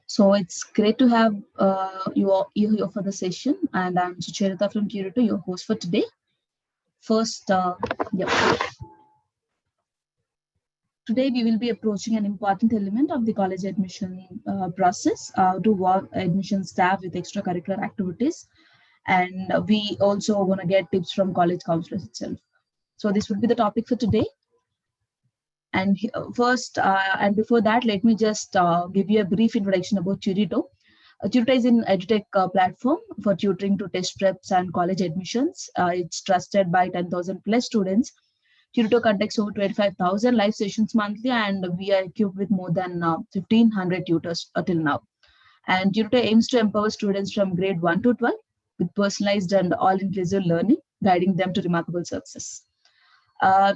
So it's great to have you here for the session, and I'm Sucharita from Turito, your host for today. First, yeah, today we will be approaching an important element of the college admission process to work admission staff with extracurricular activities, and we also want to get tips from college counselors itself. So this would be the topic for today. And first, and before that, let me just give you a brief introduction about Turito. Turito is an edutech platform for tutoring to test preps and college admissions. It's trusted by 10,000 plus students. Turito conducts over 25,000 live sessions monthly, and we are equipped with more than 1,500 tutors till now. And Turito aims to empower students from grade 1 to 12 with personalized and all-inclusive learning, guiding them to remarkable success.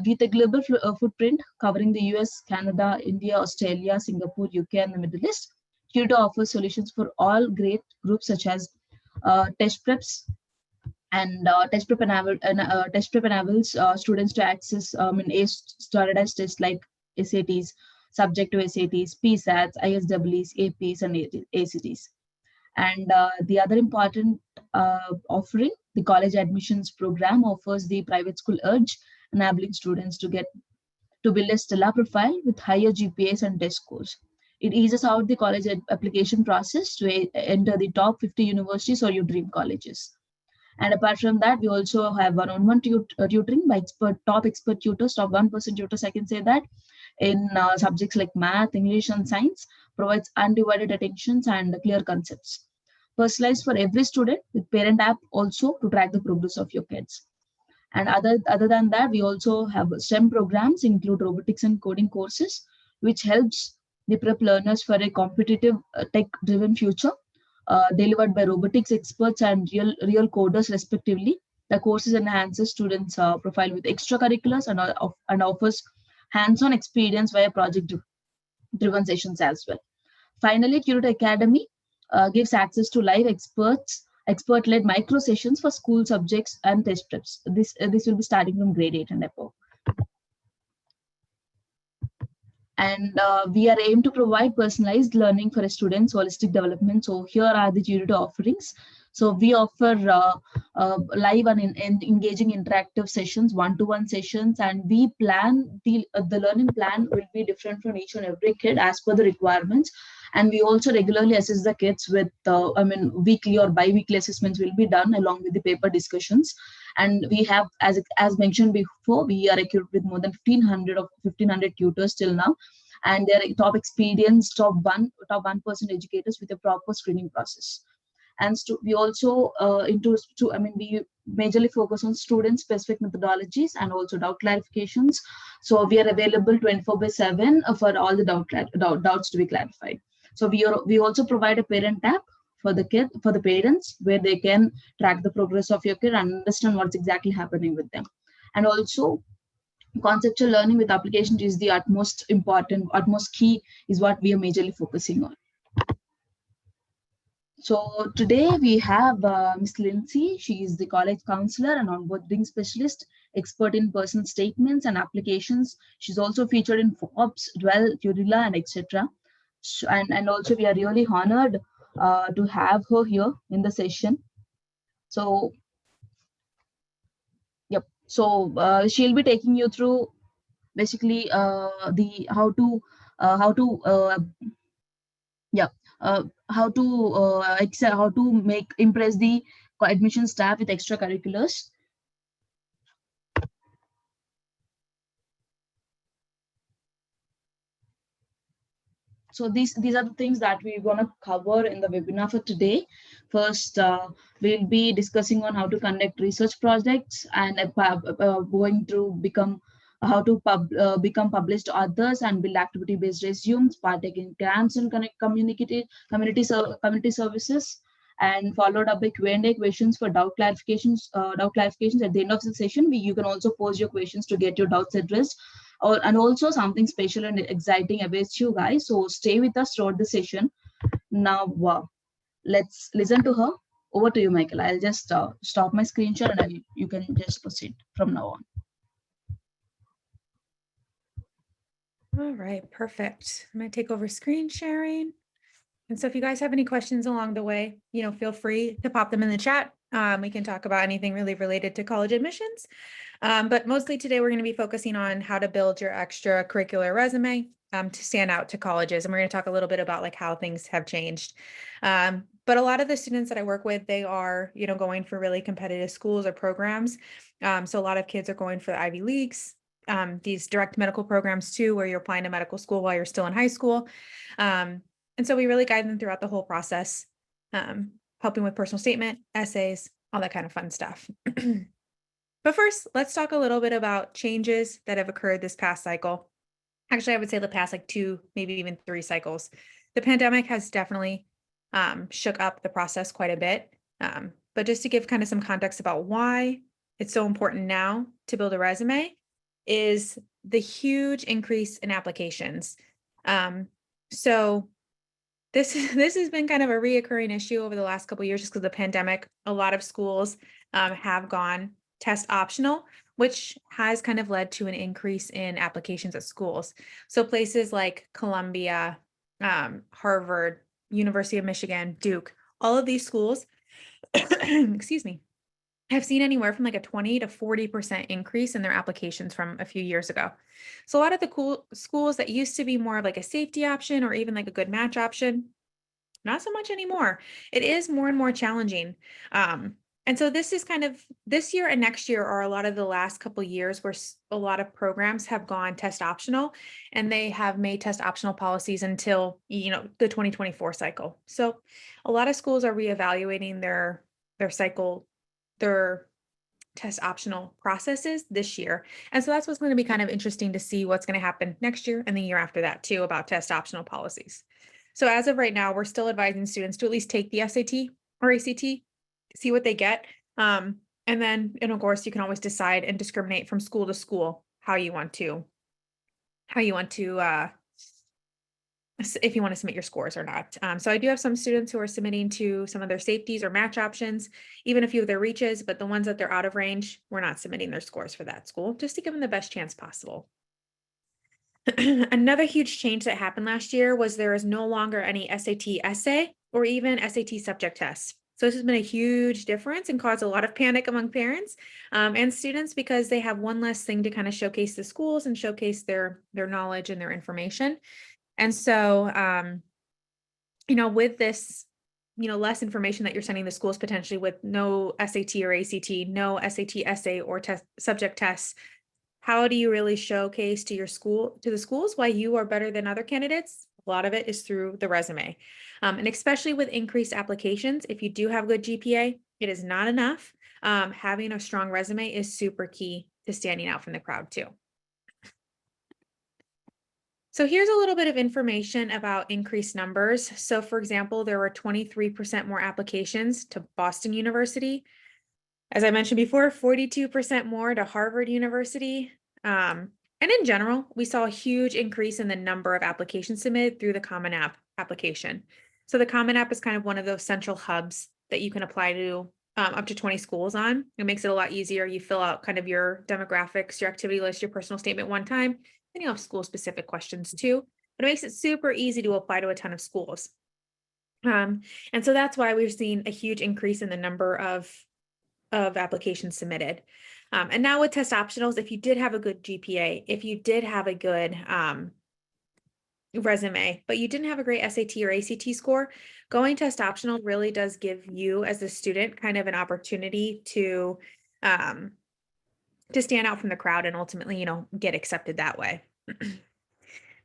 With a global footprint covering the US, Canada, India, Australia, Singapore, UK, and the Middle East, Turito offers solutions for all grade groups such as test preps and test prep enables students to access standardized tests like SATs, subject to SATs, PSATs, ISWs, APs, and ACTs. And the other important offering, the college admissions program offers the private school urge, enabling students to build a stellar profile with higher GPAs and test scores. It eases out the college application process to enter the top 50 universities or your dream colleges. And apart from that, we also have one-on-one tutoring by top expert tutors, top 1% tutors, I can say that, in subjects like math, English, and science, provides undivided attentions and clear concepts. Personalized for every student with parent app also to track the progress of your kids. And other than that, we also have STEM programs, include robotics and coding courses, which helps the prep learners for a competitive tech-driven future, delivered by robotics experts and real coders respectively. The courses enhances students' profile with extracurriculars and offers hands-on experience via project-driven sessions as well. Finally, Turito Academy gives access to live expert-led micro sessions for school subjects and test preps. This will be starting from grade 8 and above. And we are aimed to provide personalized learning for a student's holistic development. So here are the Turito offerings. So we offer live and engaging interactive sessions, one-to-one sessions, and we plan the learning plan will be different from each and every kid as per the requirements. And we also regularly assess the kids with, weekly or bi-weekly assessments will be done along with the paper discussions. And we have, as mentioned before, we are equipped with more than 1,500 tutors till now, and they are top experienced, top 1% educators with a proper screening process. And we also we majorly focus on student-specific methodologies and also doubt clarifications. So we are available 24/7 for all the doubts to be clarified. So we also provide a parent app for the parents, where they can track the progress of your kid and understand what's exactly happening with them. And also conceptual learning with application is the utmost key is what we are majorly focusing on. So today we have Ms. Lindsay. She is the college counselor and onboarding specialist, expert in personal statements and applications. She's also featured in Forbes, Dwell, Turila, and etc. And also we are really honored to have her here in the session. So, yep. So she'll be taking you through basically how to impress the admission staff with extracurriculars. So these are the things that we're going to cover in the webinar for today. First, we'll be discussing on how to conduct research projects and going to become published authors and build activity-based resumes, partake in grants and community services, and followed up by Q&A questions for doubt clarifications. At the end of the session, you can also pose your questions to get your doubts addressed. And also something special and exciting awaits you guys. So stay with us throughout the session. Now, let's listen to her. Over to you, Michael. I'll just stop my screen share and you can just proceed from now on. All right, perfect. I'm going to take over screen sharing. And so if you guys have any questions along the way, feel free to pop them in the chat. We can talk about anything really related to college admissions. But mostly today, we're going to be focusing on how to build your extracurricular resume to stand out to colleges. And we're going to talk a little bit about like how things have changed. But a lot of the students that I work with, they are, going for really competitive schools or programs. So a lot of kids are going for the Ivy Leagues, these direct medical programs too, where you're applying to medical school while you're still in high school. And so we really guide them throughout the whole process, helping with personal statement, essays, all that kind of fun stuff. But first, let's talk a little bit about changes that have occurred this past cycle. Actually, I would say the past like 2, maybe even 3 cycles. The pandemic has definitely shook up the process quite a bit. But just to give kind of some context about why it's so important now to build a resume is the huge increase in applications. So this has been kind of a reoccurring issue over the last couple of years, just because of the pandemic. A lot of schools have gone test optional, which has kind of led to an increase in applications at schools. So places like Columbia, Harvard, University of Michigan, Duke, all of these schools, excuse me, have seen anywhere from like a 20 to 40% increase in their applications from a few years ago. So a lot of the cool schools that used to be more of like a safety option or even like a good match option, not so much anymore. It is more and more challenging. And so this is kind of this year and next year are a lot of the last couple of years where a lot of programs have gone test optional, and they have made test optional policies until, the 2024 cycle. So a lot of schools are reevaluating their cycle, their test optional processes this year. And so that's what's going to be kind of interesting to see what's going to happen next year and the year after that too about test optional policies. So as of right now, we're still advising students to at least take the SAT or ACT, see what they get. And then, of course, you can always decide and discriminate from school to school how you want to if you want to submit your scores or not. So I do have some students who are submitting to some of their safeties or match options, even a few of their reaches, but the ones that they're out of range, we're not submitting their scores for that school, just to give them the best chance possible. Another huge change that happened last year was there is no longer any SAT essay or even SAT subject tests. So this has been a huge difference and caused a lot of panic among parents and students, because they have one less thing to kind of showcase the schools and showcase their knowledge and their information. And so, with this, less information that you're sending the schools potentially with no SAT or ACT, no SAT essay or subject tests, how do you really showcase to the schools why you are better than other candidates? A lot of it is through the resume. And especially with increased applications, if you do have good GPA, it is not enough. Having a strong resume is super key to standing out from the crowd too. So here's a little bit of information about increased numbers. So for example, there were 23% more applications to Boston University. As I mentioned before, 42% more to Harvard University. And in general, we saw a huge increase in the number of applications submitted through the Common App application. So the Common App is kind of one of those central hubs that you can apply to up to 20 schools on. It makes it a lot easier. You fill out kind of your demographics, your activity list, your personal statement one time. Then you have school-specific questions too. But it makes it super easy to apply to a ton of schools. And so that's why we're seeing a huge increase in the number of applications submitted. And now with test optionals, if you did have a good GPA, if you did have a good resume, but you didn't have a great SAT or ACT score, going test optional really does give you as a student kind of an opportunity to stand out from the crowd and ultimately, get accepted that way.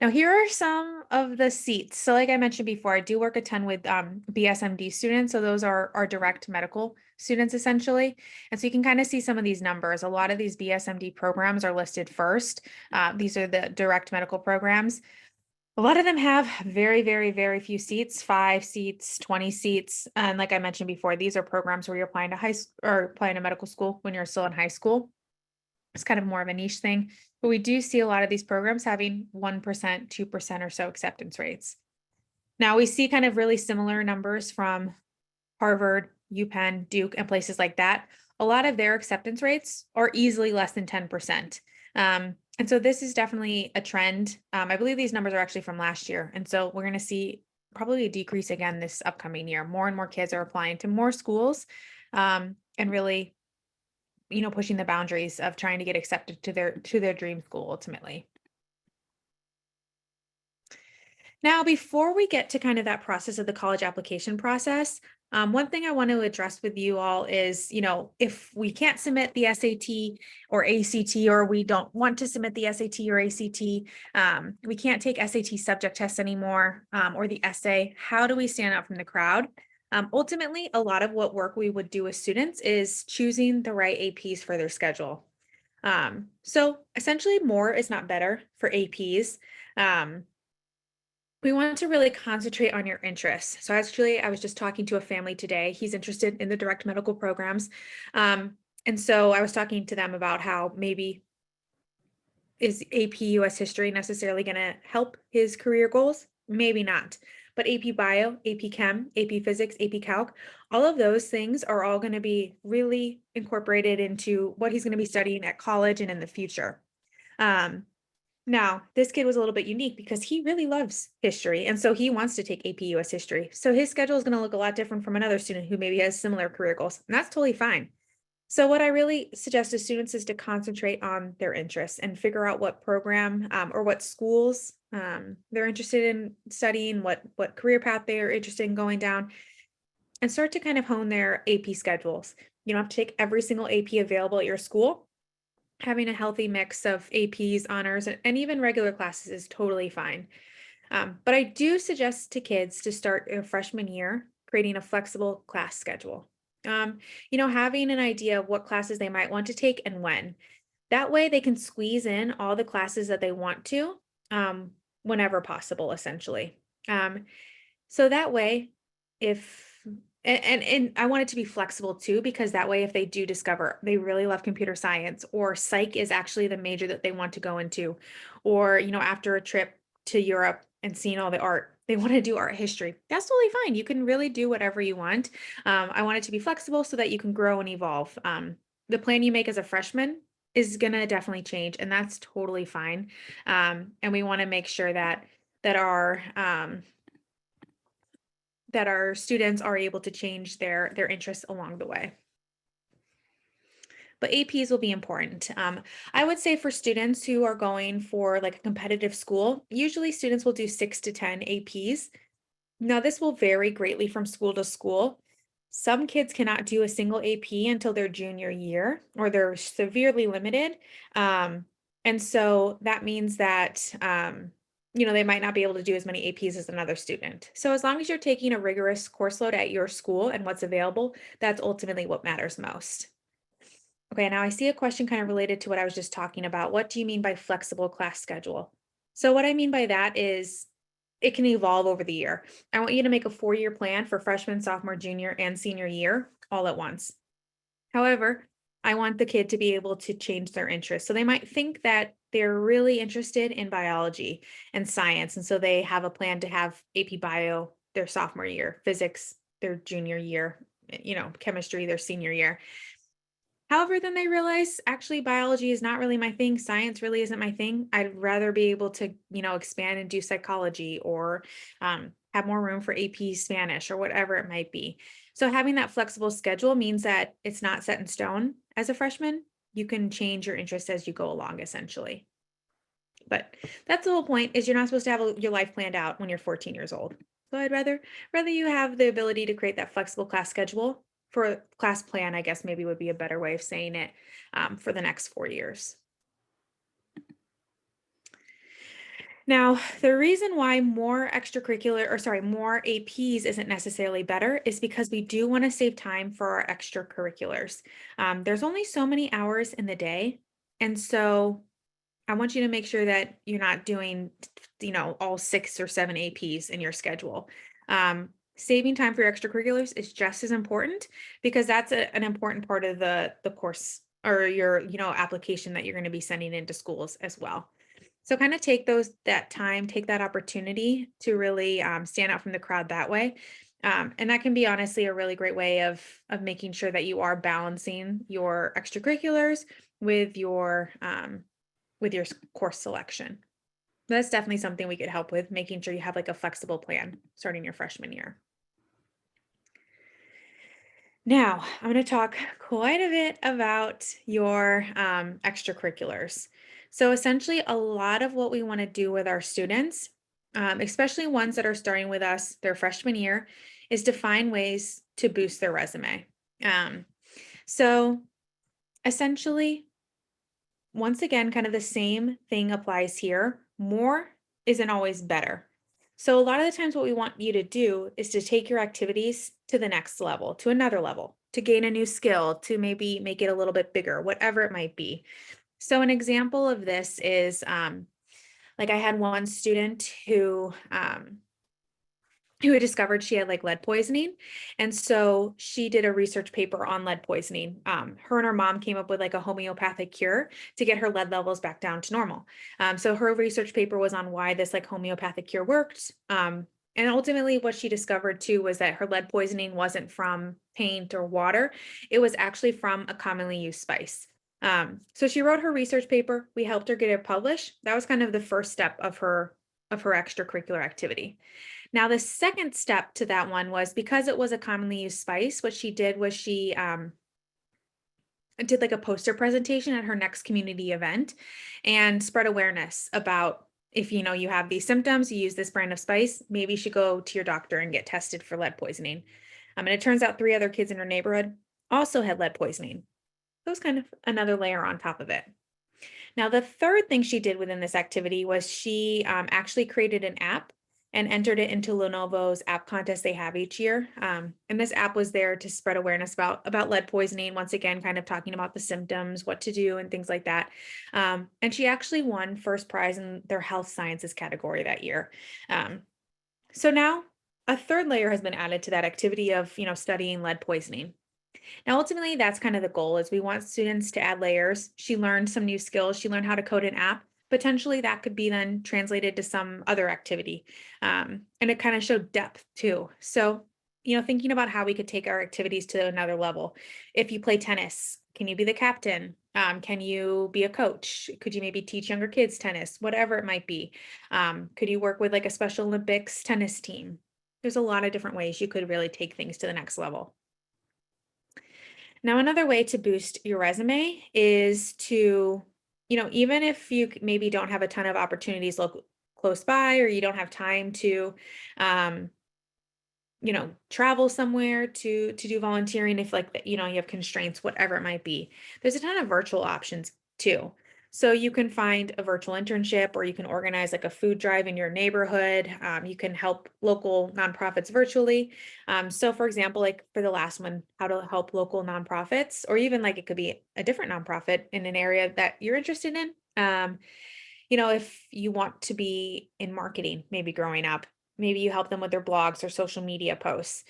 Now, here are some of the seats. So like I mentioned before, I do work a ton with BSMD students. So those are our direct medical students essentially. And so you can kind of see some of these numbers. A lot of these BSMD programs are listed first. These are the direct medical programs. A lot of them have very, very, very few seats, 5 seats, 20 seats. And like I mentioned before, these are programs where you're applying to applying to medical school when you're still in high school. It's kind of more of a niche thing, but we do see a lot of these programs having 1%, 2% or so acceptance rates. Now we see kind of really similar numbers from Harvard, UPenn, Duke, and places like that. A lot of their acceptance rates are easily less than 10%. And so this is definitely a trend. I believe these numbers are actually from last year. And so we're going to see probably decrease again this upcoming year. More and more kids are applying to more schools, and really, pushing the boundaries of trying to get accepted to their dream school ultimately. Now, before we get to kind of that process of the college application process, one thing I want to address with you all is, if we can't submit the SAT or ACT, or we don't want to submit the SAT or ACT, we can't take SAT subject tests anymore, or the essay, how do we stand out from the crowd? Ultimately, a lot of what work we would do with students is choosing the right APs for their schedule. So essentially, more is not better for APs. We want to really concentrate on your interests. So actually, I was just talking to a family today. He's interested in the direct medical programs. And so I was talking to them about how maybe is AP US history necessarily going to help his career goals? Maybe not. But AP Bio, AP Chem, AP Physics, AP Calc, all of those things are all going to be really incorporated into what he's going to be studying at college and in the future. Now, this kid was a little bit unique because he really loves history, and so he wants to take AP US history. So his schedule is going to look a lot different from another student who maybe has similar career goals, and that's totally fine. So what I really suggest to students is to concentrate on their interests and figure out what program, or what schools they're interested in studying, what career path they are interested in going down, and start to kind of hone their AP schedules. You don't have to take every single AP available at your school. Having a healthy mix of APs, honors, and even regular classes is totally fine. But I do suggest to kids to start their freshman year creating a flexible class schedule. Having an idea of what classes they might want to take and when. That way they can squeeze in all the classes that they want to, whenever possible, essentially. So that way, if and I want it to be flexible too, because that way, if they do discover they really love computer science, or psych is actually the major that they want to go into, or after a trip to Europe and seeing all the art, they want to do art history, that's totally fine. You can really do whatever you want. I want it to be flexible so that you can grow and evolve. The plan you make as a freshman is gonna definitely change, and that's totally fine. And we want to make sure that our students are able to change their interests along the way. But APs will be important. I would say for students who are going for like a competitive school, usually students will do 6 to 10 APs. Now, this will vary greatly from school to school. Some kids cannot do a single AP until their junior year, or they're severely limited. And so that means that they might not be able to do as many APs as another student. So as long as you're taking a rigorous course load at your school and what's available, that's ultimately what matters most. Okay, now I see a question kind of related to what I was just talking about. What do you mean by flexible class schedule? So what I mean by that is it can evolve over the year. I want you to make a 4-year plan for freshman, sophomore, junior, and senior year all at once. However, I want the kid to be able to change their interest. So they might think that they're really interested in biology and science. And so they have a plan to have AP Bio their sophomore year, physics their junior year, chemistry their senior year. However, then they realize actually biology is not really my thing. Science really isn't my thing. I'd rather be able to, expand and do psychology, or have more room for AP Spanish, or whatever it might be. So having that flexible schedule means that it's not set in stone as a freshman. You can change your interest as you go along, essentially. But that's the whole point, is you're not supposed to have your life planned out when you're 14 years old. So I'd rather you have the ability to create that flexible class schedule, for class plan, I guess maybe would be a better way of saying it, for the next 4 years. Now, the reason why more APs isn't necessarily better is because we do want to save time for our extracurriculars. There's only so many hours in the day. And so I want you to make sure that you're not doing, all 6 or 7 APs in your schedule. Saving time for your extracurriculars is just as important, because that's an important part of the course, or your, application that you're going to be sending into schools as well. So kind of take that time, take that opportunity to really stand out from the crowd that way. And that can be honestly a really great way of making sure that you are balancing your extracurriculars with your course selection. That's definitely something we could help with, making sure you have like a flexible plan starting your freshman year. Now, I'm going to talk quite a bit about your extracurriculars. So, essentially, a lot of what we want to do with our students, especially ones that are starting with us their freshman year, is to find ways to boost their resume. Um, so, essentially, once again, kind of the same thing applies here. More isn't always better. So, a lot of the times, what we want you to do is to take your activities to the next level, to another level, to gain a new skill, to maybe make it a little bit bigger, whatever it might be. So, an example of this is like I had one student who had discovered she had like lead poisoning. And so she did a research paper on lead poisoning. Her and her mom came up with like a homeopathic cure to get her lead levels back down to normal. So her research paper was on why this like homeopathic cure worked. And ultimately, what she discovered too was that her lead poisoning wasn't from paint or water, it was actually from a commonly used spice. So she wrote her research paper. We helped her get it published. That was kind of the first step of her extracurricular activity. Now, the second step to that one was because it was a commonly used spice, what she did was she did like a poster presentation at her next community event and spread awareness about if you know you have these symptoms, you use this brand of spice, maybe you should go to your doctor and get tested for lead poisoning. And it turns out 3 other kids in her neighborhood also had lead poisoning. That was kind of another layer on top of it. Now, the third thing she did within this activity was she actually created an app and entered it into Lenovo's app contest they have each year. And this app was there to spread awareness about lead poisoning, once again, kind of talking about the symptoms, what to do, and things like that. And she actually won first prize in their health sciences category that year. So now a third layer has been added to that activity of, studying lead poisoning. Now, ultimately, that's kind of the goal is we want students to add layers. She learned some new skills. She learned how to code an app. Potentially that could be then translated to some other activity. And it kind of showed depth too. So, thinking about how we could take our activities to another level. If you play tennis, can you be the captain? Can you be a coach? Could you maybe teach younger kids tennis, whatever it might be? Could you work with like a Special Olympics tennis team? There's a lot of different ways you could really take things to the next level. Now, another way to boost your resume is to, even if you maybe don't have a ton of opportunities close by, or you don't have time to, um, travel somewhere to do volunteering, if like, you have constraints, whatever it might be, there's a ton of virtual options too. So you can find a virtual internship, or you can organize like a food drive in your neighborhood. You can help local nonprofits virtually. So for example, like for the last one, how to help local nonprofits, or even like it could be a different nonprofit in an area that you're interested in. If you want to be in marketing, maybe growing up, maybe you help them with their blogs or social media posts.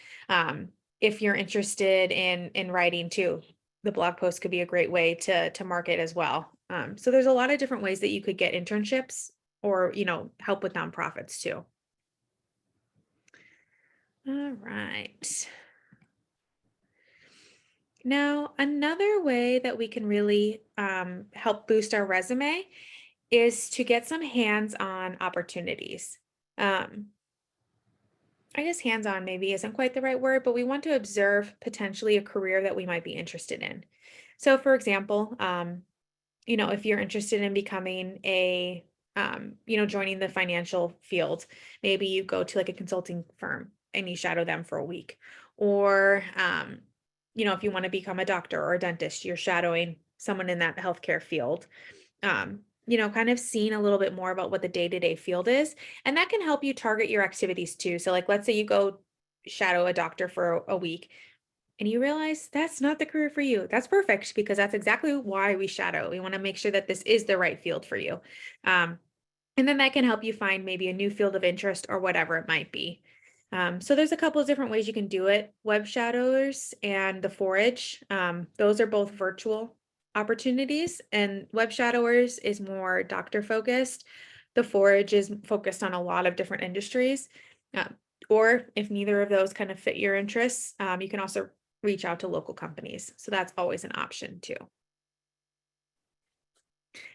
If you're interested in writing too, the blog post could be a great way to market as well. So there's a lot of different ways that you could get internships or, help with nonprofits too. All right. Now, another way that we can really help boost our resume is to get some hands-on opportunities. Um, I guess hands-on maybe isn't quite the right word, but we want to observe potentially a career that we might be interested in. So, for example, if you're interested in becoming joining the financial field, maybe you go to like a consulting firm and you shadow them for a week. Or, if you want to become a doctor or a dentist, you're shadowing someone in that healthcare field. Kind of seeing a little bit more about what the day-to-day field is. And that can help you target your activities too. So like, let's say you go shadow a doctor for a week and you realize that's not the career for you. That's perfect, because that's exactly why we shadow. We want to make sure that this is the right field for you. And then that can help you find maybe a new field of interest or whatever it might be. So there's a couple of different ways you can do it. Web Shadowers and the Forage, those are both virtual opportunities, and Web Shadowers is more doctor focused. The Forage is focused on a lot of different industries. Or if neither of those kind of fit your interests, you can also reach out to local companies. So that's always an option too.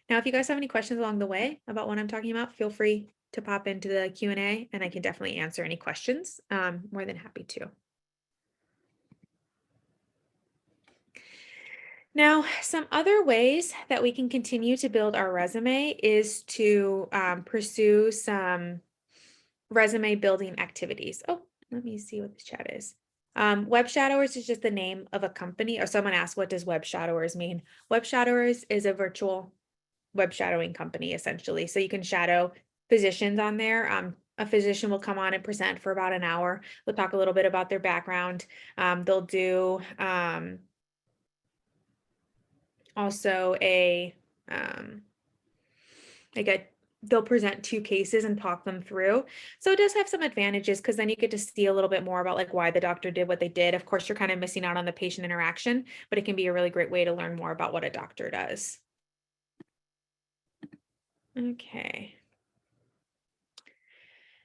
Now, if you guys have any questions along the way about what I'm talking about, feel free to pop into the Q&A and I can definitely answer any questions. More than happy to. Now, some other ways that we can continue to build our resume is to pursue some resume building activities. Oh, let me see what the chat is. Web shadowers is just the name of a company, or someone asked, what does web shadowers mean? Web shadowers is a virtual web shadowing company, essentially. So you can shadow physicians on there. A physician will come on and present for about an hour. We'll talk a little bit about their background. They'll do also like a they'll present 2 cases and talk them through. So it does have some advantages because then you get to see a little bit more about like why the doctor did what they did. Of course, you're kind of missing out on the patient interaction, but it can be a really great way to learn more about what a doctor does. Okay.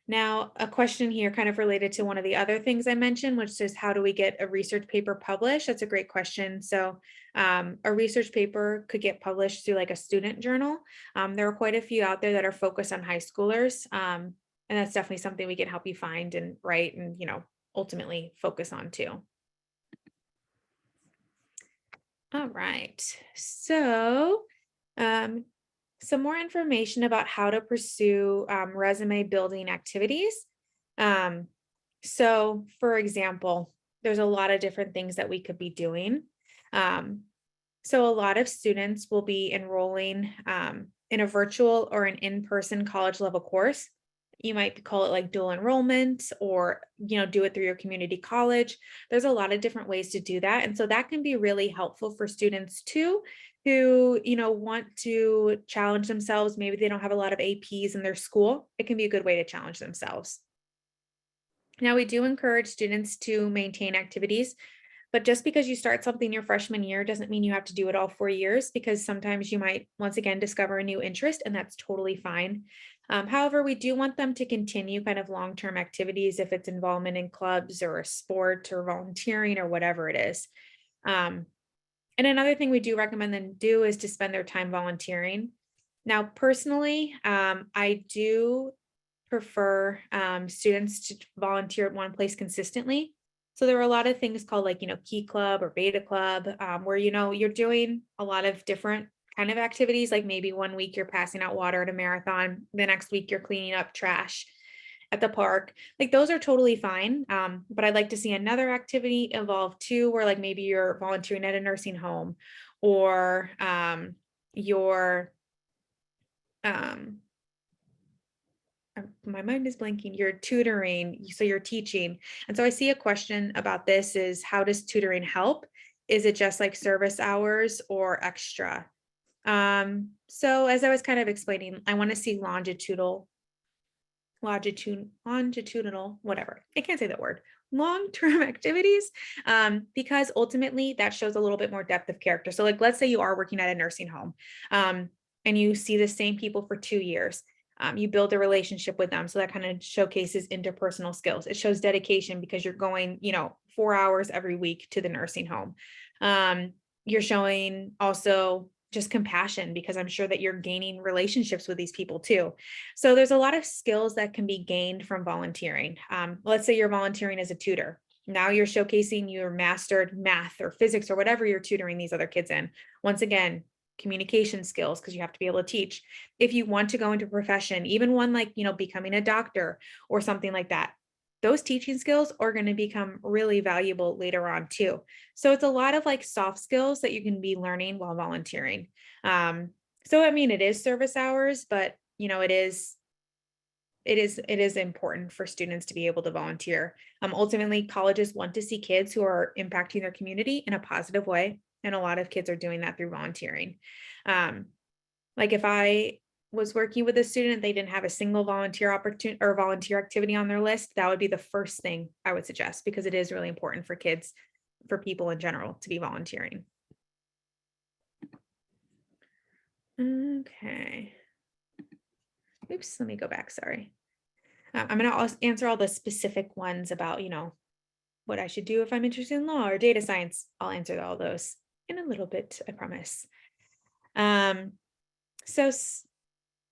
Now, a question here kind of related to one of the other things I mentioned, which is how do we get a research paper published? That's a great question. So a research paper could get published through like a student journal. There are quite a few out there that are focused on high schoolers. And that's definitely something we can help you find and write and, ultimately focus on too. All right. So some more information about how to pursue resume building activities. So for example, there's a lot of different things that we could be doing. So a lot of students will be enrolling in a virtual or an in-person college level course. You might call it like dual enrollment or, do it through your community college. There's a lot of different ways to do that. And so that can be really helpful for students too, who, want to challenge themselves. Maybe they don't have a lot of APs in their school. It can be a good way to challenge themselves. Now, we do encourage students to maintain activities, but just because you start something your freshman year doesn't mean you have to do it all 4 years, because sometimes you might once again discover a new interest, and that's totally fine. However, we do want them to continue kind of long-term activities if it's involvement in clubs or a sport or volunteering or whatever it is. And another thing we do recommend them do is to spend their time volunteering. Now, personally, I do prefer students to volunteer at one place consistently. So there are a lot of things called like, Key Club or Beta Club, where, you're doing a lot of different kind of activities. Like maybe one week you're passing out water at a marathon, the next week you're cleaning up trash at the park. Like those are totally fine. But I'd like to see another activity evolve too, where like maybe you're volunteering at a nursing home or you're my mind is blanking, you're tutoring, so you're teaching. And so I see a question about this is, how does tutoring help? Is it just like service hours or extra? So as I was kind of explaining, I want to see longitudinal, whatever. I can't say that word. Long-term activities, because ultimately that shows a little bit more depth of character. So like, let's say you are working at a nursing home, and you see the same people for 2 years. You build a relationship with them. So that kind of showcases interpersonal skills. It shows dedication because you're going, 4 hours every week to the nursing home. You're showing also just compassion because I'm sure that you're gaining relationships with these people too. So there's a lot of skills that can be gained from volunteering. Let's say you're volunteering as a tutor. Now you're showcasing your mastered math or physics or whatever you're tutoring these other kids in. Once again, communication skills, because you have to be able to teach. If you want to go into a profession, even one like, becoming a doctor or something like that, those teaching skills are going to become really valuable later on too. So it's a lot of like soft skills that you can be learning while volunteering. So I mean, it is service hours, but it is important for students to be able to volunteer. Ultimately, colleges want to see kids who are impacting their community in a positive way. And a lot of kids are doing that through volunteering. Like if I was working with a student, they didn't have a single volunteer opportunity or volunteer activity on their list, that would be the first thing I would suggest, because it is really important for kids, for people in general, to be volunteering. Okay. Oops, let me go back, sorry. I'm going to answer all the specific ones about, what I should do if I'm interested in law or data science. I'll answer all those in a little bit, I promise. So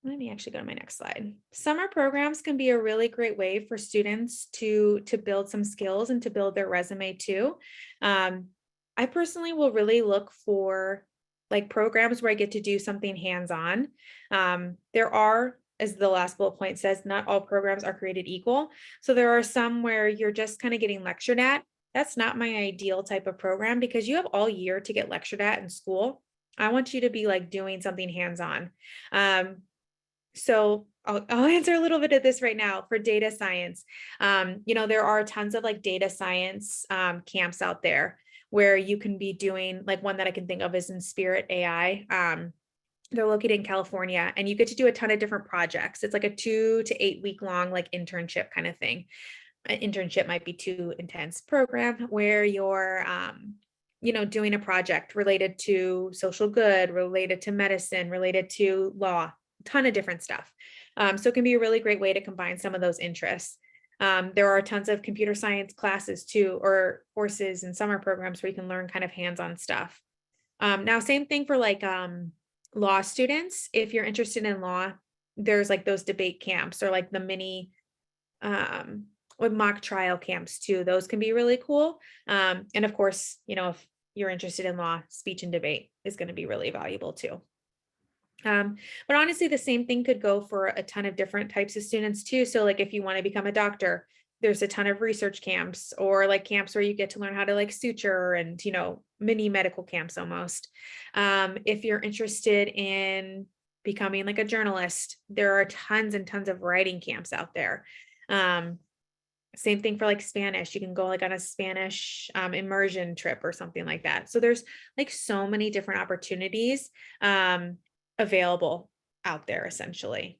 let me actually go to my next slide. Summer programs can be a really great way for students to build some skills and to build their resume too. I personally will really look for like programs where I get to do something hands-on. There are, as the last bullet point says, not all programs are created equal. So there are some where you're just kind of getting lectured at. That's not my ideal type of program because you have all year to get lectured at in school. I want you to be like doing something hands-on. So I'll answer a little bit of this right now for data science. There are tons of like data science camps out there where you can be doing, like one that I can think of is in Spirit AI. They're located in California and you get to do a ton of different projects. It's like a 2 to 8 week long like internship kind of thing. An internship might be too intense program where you're doing a project related to social good, related to medicine, related to law, ton of different stuff. So it can be a really great way to combine some of those interests. There are tons of computer science classes too, or courses and summer programs where you can learn kind of hands-on stuff. Now, same thing for like law students. If you're interested in law, there's like those debate camps or like the mini with mock trial camps too. Those can be really cool. And of course, if you're interested in law, speech and debate is going to be really valuable too. But honestly, the same thing could go for a ton of different types of students too. So like if you want to become a doctor, there's a ton of research camps or like camps where you get to learn how to like suture and, mini medical camps almost. If you're interested in becoming like a journalist, there are tons and tons of writing camps out there. Same thing for like Spanish. You can go like on a Spanish immersion trip or something like that. So there's like so many different opportunities available out there essentially.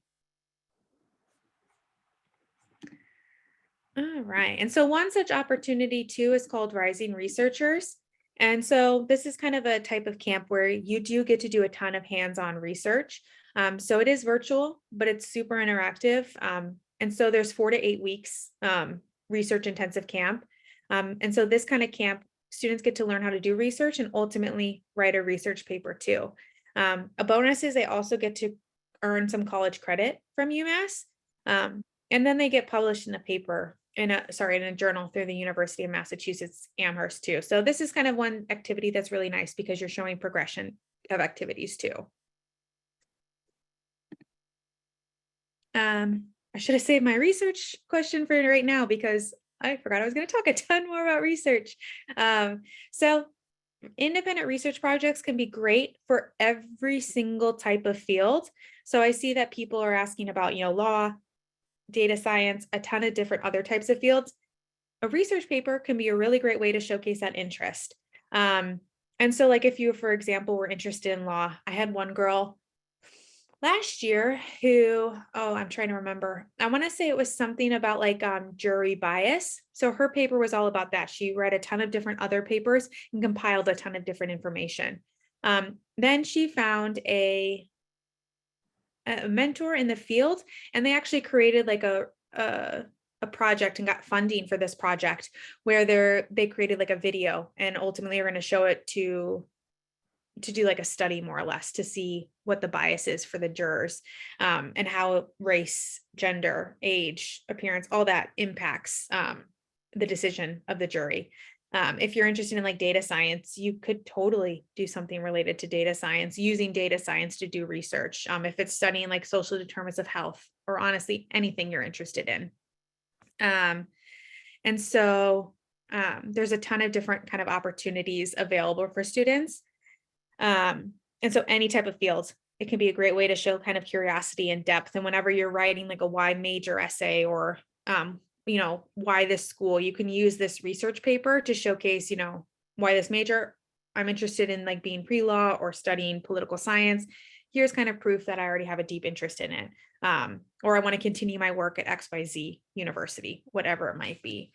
All right. And so one such opportunity too is called Rising Researchers. And so this is kind of a type of camp where you do get to do a ton of hands-on research. So it is virtual, but it's super interactive. And so there's 4 to 8 weeks research intensive camp. And so this kind of camp, students get to learn how to do research and ultimately write a research paper too. A bonus is they also get to earn some college credit from UMass. And then they get published in a paper in a journal through the University of Massachusetts Amherst too. So this is kind of one activity that's really nice because you're showing progression of activities too. I should have saved my research question for right now because I forgot I was going to talk a ton more about research. So independent research projects can be great for every single type of field. So I see that people are asking about, law, data science, a ton of different other types of fields. A research paper can be a really great way to showcase that interest. And so like if you, for example, were interested in law, I had one girl last year who, I'm trying to remember. I want to say it was something about like jury bias. So her paper was all about that. She read a ton of different other papers and compiled a ton of different information. Then she found a mentor in the field, and they actually created like a project and got funding for this project where they created like a video and ultimately are going to show it to do like a study more or less to see what the bias is for the jurors and how race, gender, age, appearance, all that impacts the decision of the jury. If you're interested in like data science, you could totally do something related to data science, using data science to do research. If it's studying like social determinants of health or honestly anything you're interested in. And so there's a ton of different kind of opportunities available for students. And so any type of field, it can be a great way to show kind of curiosity and depth. And whenever you're writing like a why major essay or, why this school, you can use this research paper to showcase, why this major. I'm interested in like being pre-law or studying political science. Here's kind of proof that I already have a deep interest in it. Or I want to continue my work at XYZ University, whatever it might be.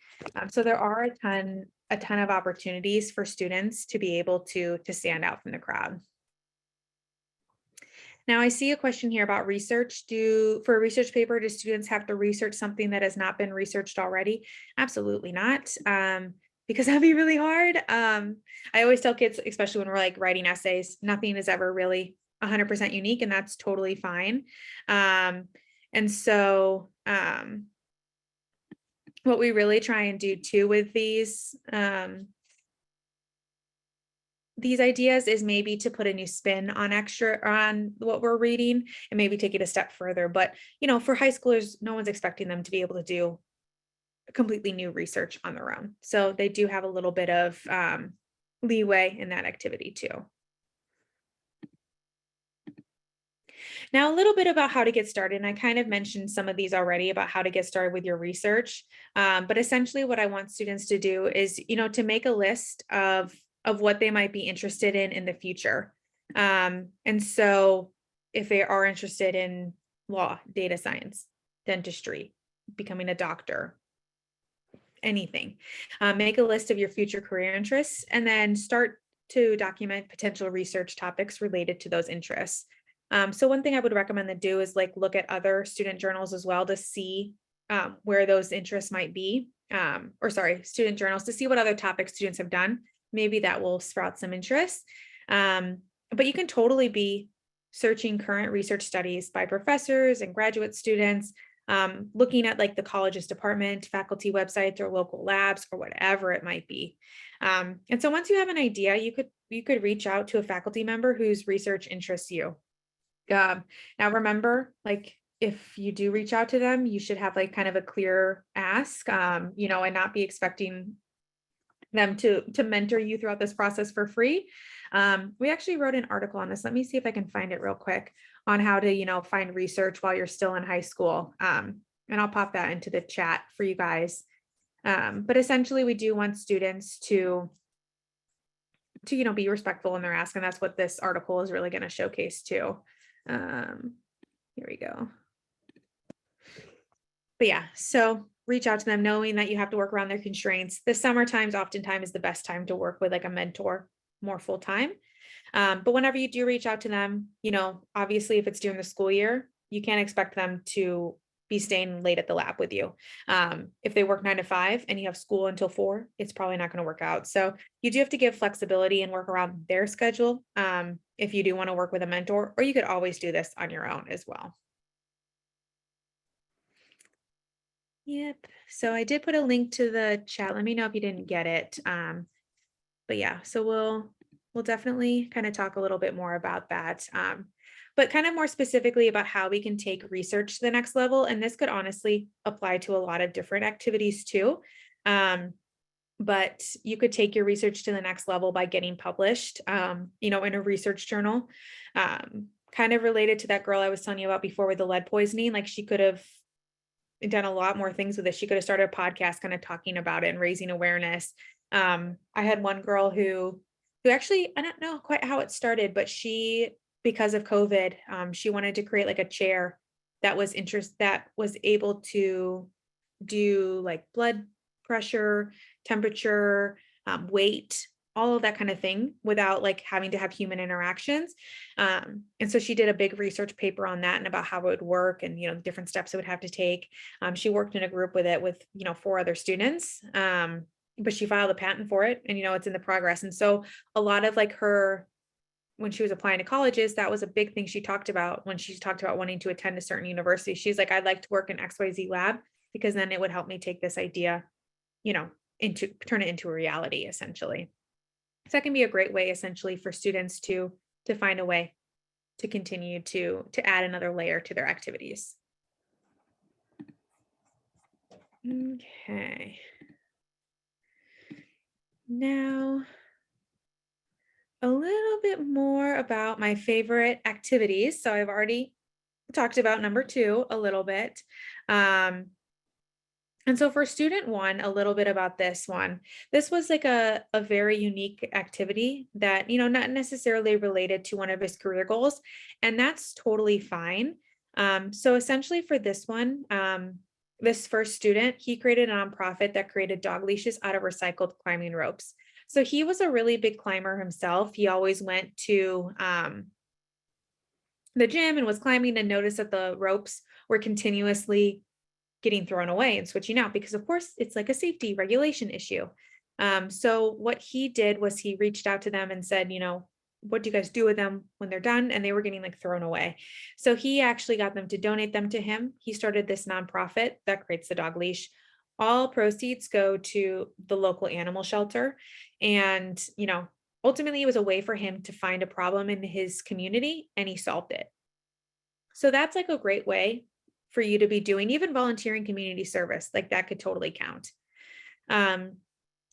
So there are a ton of opportunities for students to be able to stand out from the crowd. Now I see a question here about research. For a research paper, do students have to research something that has not been researched already? Absolutely not. Because that'd be really hard. I always tell kids, especially when we're like writing essays, nothing is ever really 100% unique, and that's totally fine. And so what we really try and do too with these ideas is maybe to put a new spin on what we're reading and maybe take it a step further. But, for high schoolers, no one's expecting them to be able to do completely new research on their own. So they do have a little bit of leeway in that activity too. Now, a little bit about how to get started. And I kind of mentioned some of these already about how to get started with your research. But essentially what I want students to do is, to make a list of what they might be interested in the future. And so if they are interested in law, data science, dentistry, becoming a doctor, anything, make a list of your future career interests and then start to document potential research topics related to those interests. So one thing I would recommend to do is look at other student journals as well to see where those interests might be, student journals to see what other topics students have done. Maybe that will sprout some interest. But you can totally be searching current research studies by professors and graduate students, looking at the college's department, faculty websites, or local labs, or whatever it might be. And so once you have an idea, you could reach out to a faculty member whose research interests you. Now remember, if you do reach out to them, you should have kind of a clear ask, and not be expecting them to mentor you throughout this process for free. We actually wrote an article on this. Let me see if I can find it real quick on how to, find research while you're still in high school. And I'll pop that into the chat for you guys. But essentially we do want students to be respectful in their ask. And that's what this article is really going to showcase too. Here we go. But yeah, so reach out to them knowing that you have to work around their constraints. The summer times oftentimes is the best time to work with a mentor more full time. But whenever you do reach out to them, obviously if it's during the school year, you can't expect them to be staying late at the lab with you. If they work 9 to 5 and you have school until 4, it's probably not going to work out. So you do have to give flexibility and work around their schedule. If you do want to work with a mentor, or you could always do this on your own as well. Yep. So I did put a link to the chat. Let me know if you didn't get it. But yeah, so we'll definitely kind of talk a little bit more about that. But kind of more specifically about how we can take research to the next level. And this could honestly apply to a lot of different activities too. But you could take your research to the next level by getting published, in a research journal. Kind of related to that girl I was telling you about before with the lead poisoning, she could have done a lot more things with this. She could have started a podcast kind of talking about it and raising awareness. I had one girl who actually, I don't know quite how it started, but she, because of COVID, she wanted to create a chair that was able to do blood pressure, temperature, weight, all of that kind of thing without having to have human interactions. And so she did a big research paper on that and about how it would work and, the different steps it would have to take. She worked in a group with it with, 4 other students. But she filed a patent for it and, it's in the progress. And so a lot of her, when she was applying to colleges, that was a big thing she talked about when she talked about wanting to attend a certain university. She's like, I'd like to work in XYZ lab because then it would help me take this idea, turn it into a reality essentially. So that can be a great way essentially for students to find a way to continue to add another layer to their activities. Okay. Now, a little bit more about my favorite activities. So I've already talked about number 2 a little bit. And so for student 1, a little bit about this one. This was a very unique activity that, not necessarily related to one of his career goals, and that's totally fine. So essentially for this one, this first student, he created a nonprofit that created dog leashes out of recycled climbing ropes. So he was a really big climber himself. He always went to the gym and was climbing and noticed that the ropes were continuously getting thrown away and switching out because of course it's a safety regulation issue. So what he did was he reached out to them and said, what do you guys do with them when they're done? And they were getting like thrown away. So he actually got them to donate them to him. He started this nonprofit that creates the dog leash. All proceeds go to the local animal shelter. And, ultimately it was a way for him to find a problem in his community, and he solved it. So that's like a great way for you to be doing even volunteering community service. Like that could totally count. Um,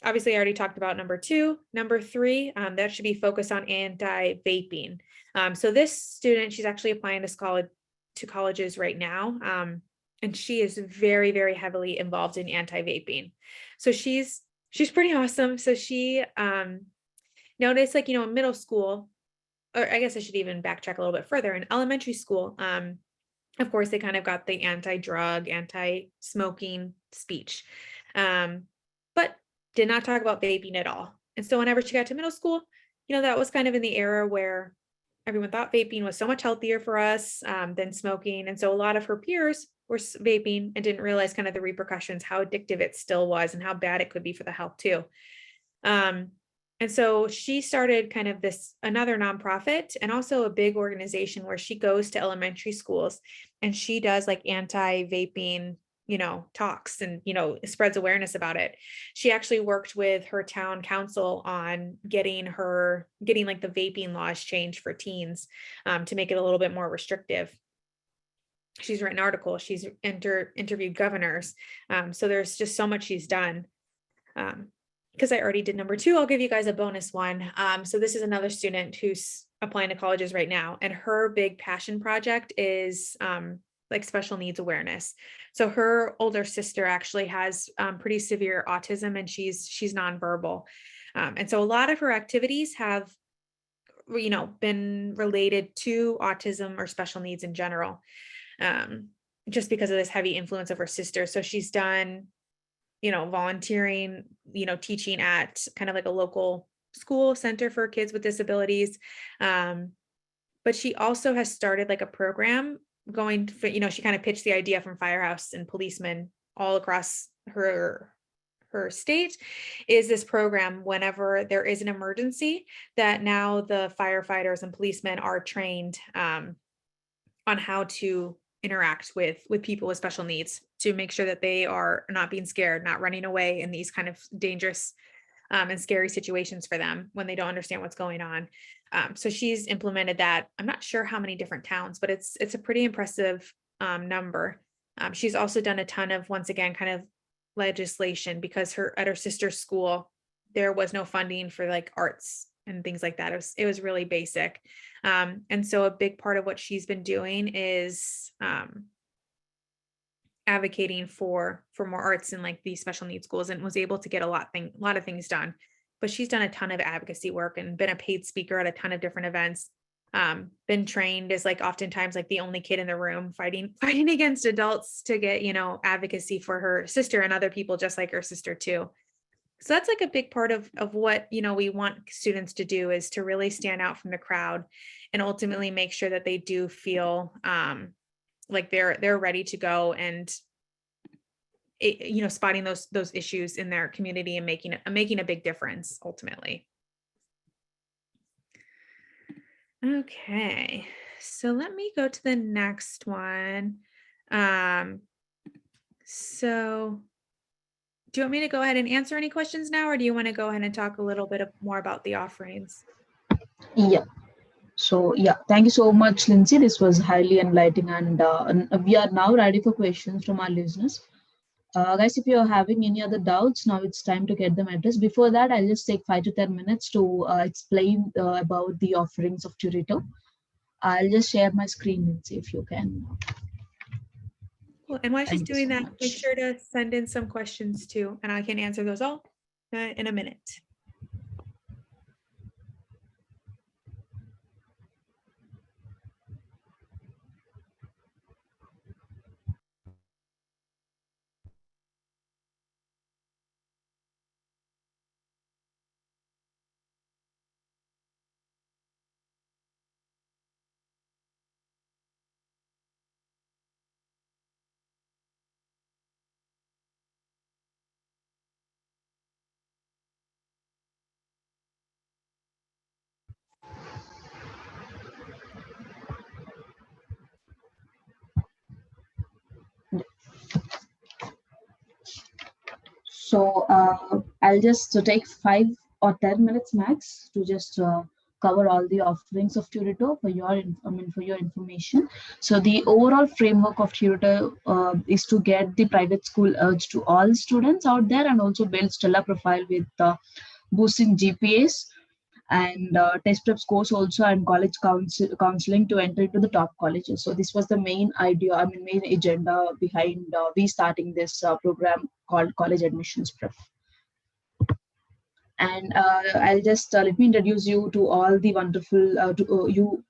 Obviously, I already talked about number 2. Number 3, that should be focused on anti-vaping. So this student, she's actually applying to colleges right now. And she is very, very heavily involved in anti-vaping. So she's pretty awesome. So she noticed, like, in middle school, or I guess I should even backtrack a little bit further. In elementary school, of course, they kind of got the anti-drug, anti-smoking speech. But did not talk about vaping at all. And so whenever she got to middle school, that was kind of in the era where everyone thought vaping was so much healthier for us than smoking. And so a lot of her peers were vaping and didn't realize kind of the repercussions, how addictive it still was and how bad it could be for the health too. And so she started kind of another nonprofit and also a big organization where she goes to elementary schools and she does like anti-vaping, talks and, spreads awareness about it. She actually worked with her town council on getting like the vaping laws changed for teens to make it a little bit more restrictive. She's written articles, she's interviewed governors. So there's just so much she's done. Because I already did number 2, I'll give you guys a bonus one. So this is another student who's applying to colleges right now, and her big passion project is like special needs awareness. So her older sister actually has pretty severe autism, and she's nonverbal. And so a lot of her activities have, been related to autism or special needs in general, just because of this heavy influence of her sister. So she's done volunteering, teaching at kind of like a local school center for kids with disabilities. But she also has started like a program going for, she kind of pitched the idea from firehouse and policemen all across her state, is this program whenever there is an emergency, that now the firefighters and policemen are trained on how to interact with people with special needs, to make sure that they are not being scared, not running away in these kind of dangerous and scary situations for them when they don't understand what's going on. So she's implemented that. I'm not sure how many different towns, but it's a pretty impressive number. She's also done a ton of, once again, kind of legislation, because at her sister's school, there was no funding for like arts and things like that. It was really basic. And so a big part of what she's been doing is advocating for more arts in like these special needs schools, and was able to get a lot of things done. But she's done a ton of advocacy work and been a paid speaker at a ton of different events. Been trained as like oftentimes like the only kid in the room fighting against adults to get, advocacy for her sister and other people just like her sister too. So that's like a big part of what, we want students to do, is to really stand out from the crowd and ultimately make sure that they do feel like they're ready to go, and spotting those issues in their community and making a big difference ultimately. Okay, so let me go to the next one. So do you want me to go ahead and answer any questions now, or do you want to go ahead and talk a little bit more about the offerings? Yeah. So yeah, thank you so much, Lindsay. This was highly enlightening, and we are now ready for questions from our listeners. Guys, if you're having any other doubts, now it's time to get them addressed. Before that, I'll just take 5 to 10 minutes to explain about the offerings of Turito. I'll just share my screen, Lindsay, if you can. Cool. And while she's Thank you doing so that, make much. sure to send in some questions too, and I can answer those all in a minute. I'll just take 5 or 10 minutes max to just cover all the offerings of Turito for for your information. So the overall framework of Turito is to get the private school urge to all students out there and also build stellar profile with boosting GPAs and test prep scores also and counseling to enter into the top colleges. So this was the main idea, main agenda behind we starting this program called College Admissions Prep. And I'll just let me introduce you to all the wonderful you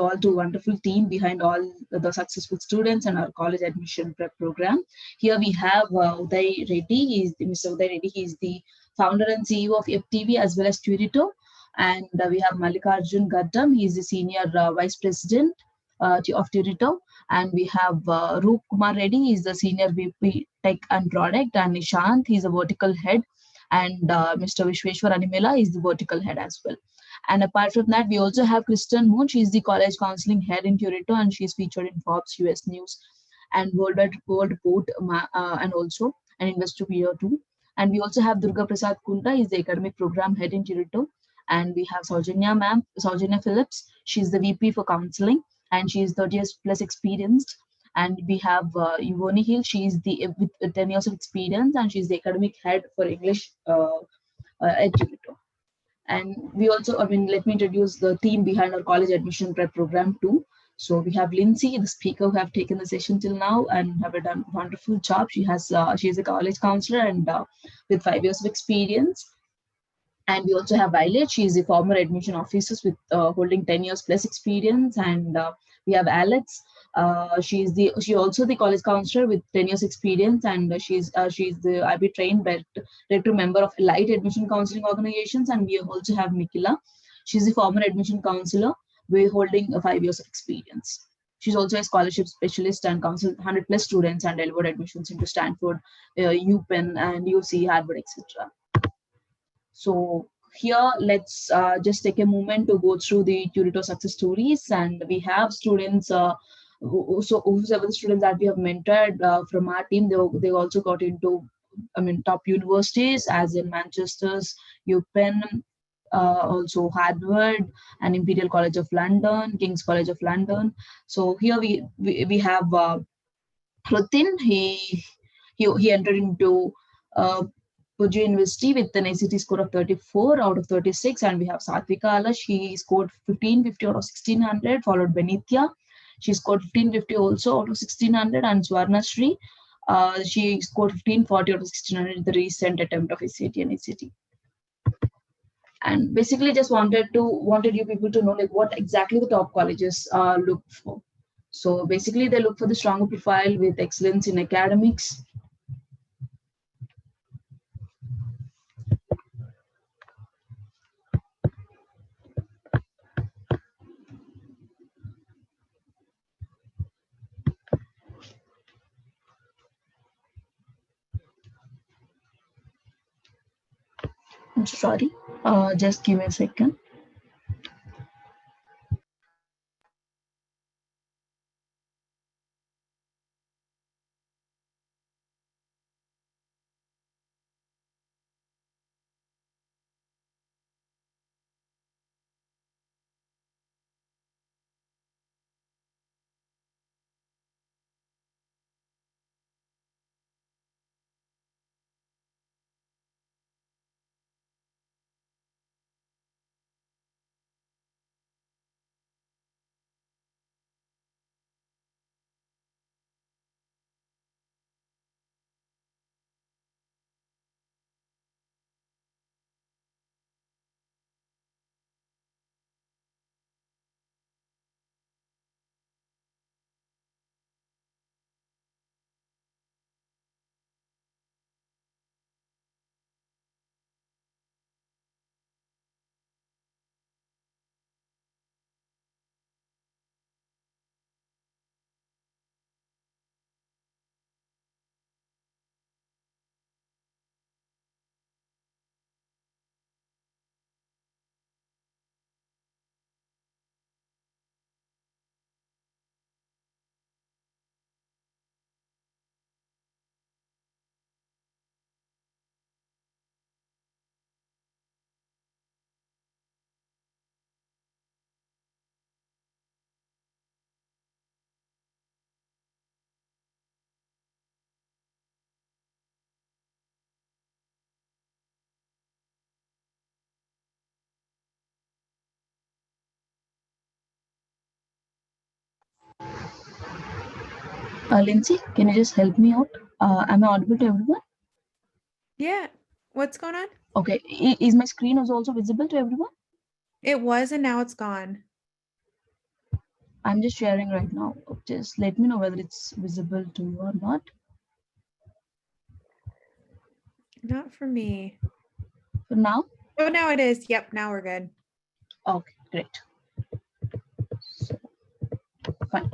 all to wonderful team behind all the successful students and our college admission prep program. Here we have Uday Reddy. Mr. Uday Reddy. He is the founder and CEO of FTV as well as Turito. And we have Mallikarjun Gaddam. He is the senior vice president of Turito. And we have Roop Kumar Reddy. He is the senior VP Tech and Product. And Nishant, he is a vertical head, and Mr. Vishweshwar Animela is the vertical head as well. And apart from that, we also have Kristen Moon. She is the college counseling head in Turito, and she is featured in Forbes, US News, and World Report, and also an investor here too. And we also have Durga Prasad Kunda, is the academic program head in Turito. And we have Saujanya Phillips. She's the VP for counseling, and she is 30 years plus experienced. And we have Yvonne Hill. She is the with 10 years of experience, and she's the academic head for English at Turito. And we also, let me introduce the team behind our college admission prep program too. So we have Lindsay, the speaker who have taken the session till now and have done a wonderful job. She is a college counselor and with 5 years of experience. And we also have Violet. She is a former admission officer with holding 10 years plus experience. And we have Alex. She also the college counselor with 10 years experience, and she's the IB trained director member of Elite Admission Counseling Organizations. And we also have Mikila. She's a former admission counselor. We're holding 5 years of experience. She's also a scholarship specialist and counseled 100 plus students and delivered admissions into Stanford, UPenn, and UC, Harvard, etc. So here, let's just take a moment to go through the Turito success stories. And we have students, whoever the students that we have mentored from our team, they also got into, top universities as in Manchester's, UPenn, also Harvard and Imperial College of London, King's College of London. So here we have Hrutin. He entered into Purdue University with an ACT score of 34 out of 36. And we have Satvika Alash. She scored 1550 out of 1600, followed by Nitya. She scored 1550 also out of 1600. And Swarna Sri, she scored 1540 out of 1600 in the recent attempt of ACT and ACT. And basically just wanted you people to know like what exactly the top colleges look for. So basically they look for the stronger profile with excellence in academics. I'm sorry, just give me a second. Lindsay, can you just help me out? Am I audible to everyone? Yeah. What's going on? Okay. Is my screen also visible to everyone? It was, and now it's gone. I'm just sharing right now. Just let me know whether it's visible to you or not. Not for me. For now? Oh, now it is. Yep, now we're good. Okay, great. So, fine.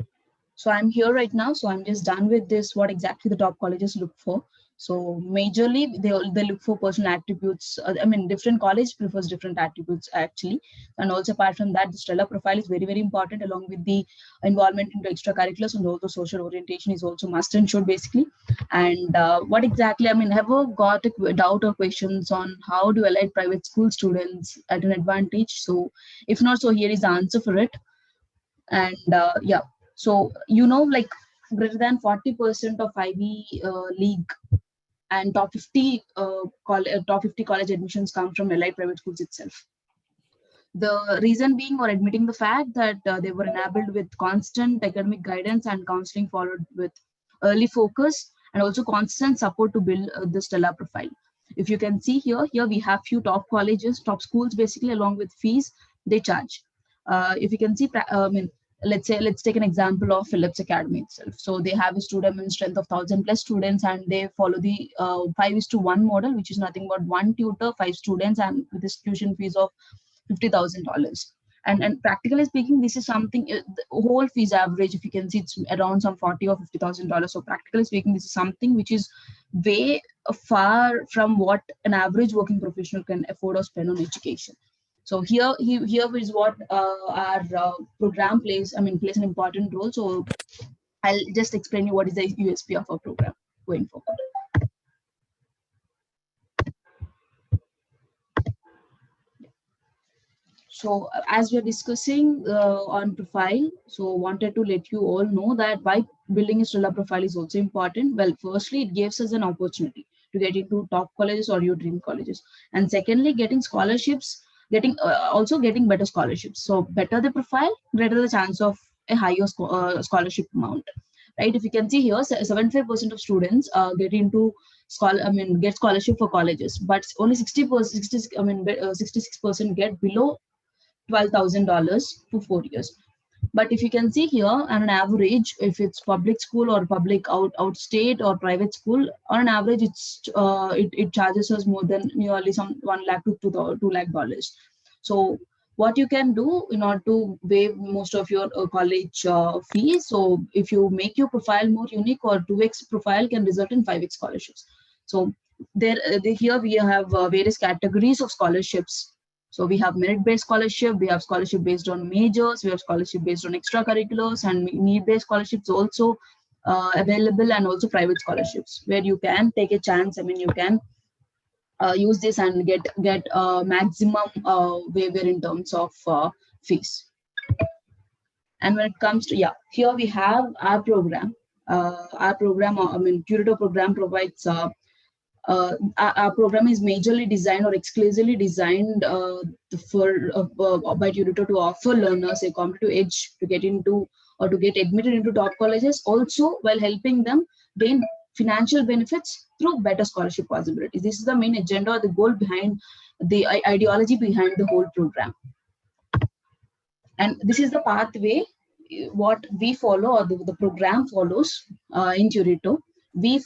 So I'm here right now. So I'm just done with this, what exactly the top colleges look for. So majorly they look for personal attributes. I mean, different college prefers different attributes actually. And also apart from that, the stellar profile is very, very important along with the involvement into extracurriculars, and also social orientation is also must and should basically. And what exactly, I mean, have you got a doubt or questions on how do allied private school students at an advantage? So if not, so here is the answer for it. And yeah, so like greater than 40% of Ivy League and top 50 college admissions come from allied private schools itself. The reason being or admitting the fact that they were enabled with constant academic guidance and counseling followed with early focus and also constant support to build the stellar profile. If you can see here we have few top colleges, top schools basically, along with fees they charge. If you can see, I mean, let's take an example of Phillips Academy itself. So they have a student strength of 1,000 plus students, and they follow the 5:1 model, which is nothing but one tutor, 5 students, and with this tuition fees of $50,000. And practically speaking, this is something, the whole fees average, if you can see, it's around some 40 or $50,000. So practically speaking, this is something which is way far from what an average working professional can afford or spend on education. So here is what our program plays an important role. So I'll just explain you what is the USP of our program going forward. So as we're discussing on profile, so wanted to let you all know that why building a stellar profile is also important. Well, firstly, it gives us an opportunity to get into top colleges or your dream colleges, and secondly, getting scholarships, getting better scholarships. So better the profile, greater the chance of a higher scholarship amount. Right? If you can see here, 75% of students get into get scholarship for colleges, but only 60%, 66% get below $12,000 for 4 years. But if you can see here, on an average, if it's public school or public out state or private school, on an average, it charges us more than nearly some 1 lakh to 2 lakh dollars. So what you can do in order to waive most of your college fees. So if you make your profile more unique, or 2x profile can result in 5x scholarships. So here we have various categories of scholarships. So we have merit-based scholarship, we have scholarship based on majors, we have scholarship based on extracurriculars, and need-based scholarships also available, and also private scholarships where you can take a chance. I mean, you can use this and get maximum waiver in terms of fees. And when it comes to, yeah, here we have our program. Turito program provides our program is majorly designed or exclusively designed by Turito to offer learners a competitive edge to get into or to get admitted into top colleges, also while helping them gain financial benefits through better scholarship possibilities. This is the main agenda or the goal behind the ideology behind the whole program. And this is the pathway what we follow, or the program follows in Turito. We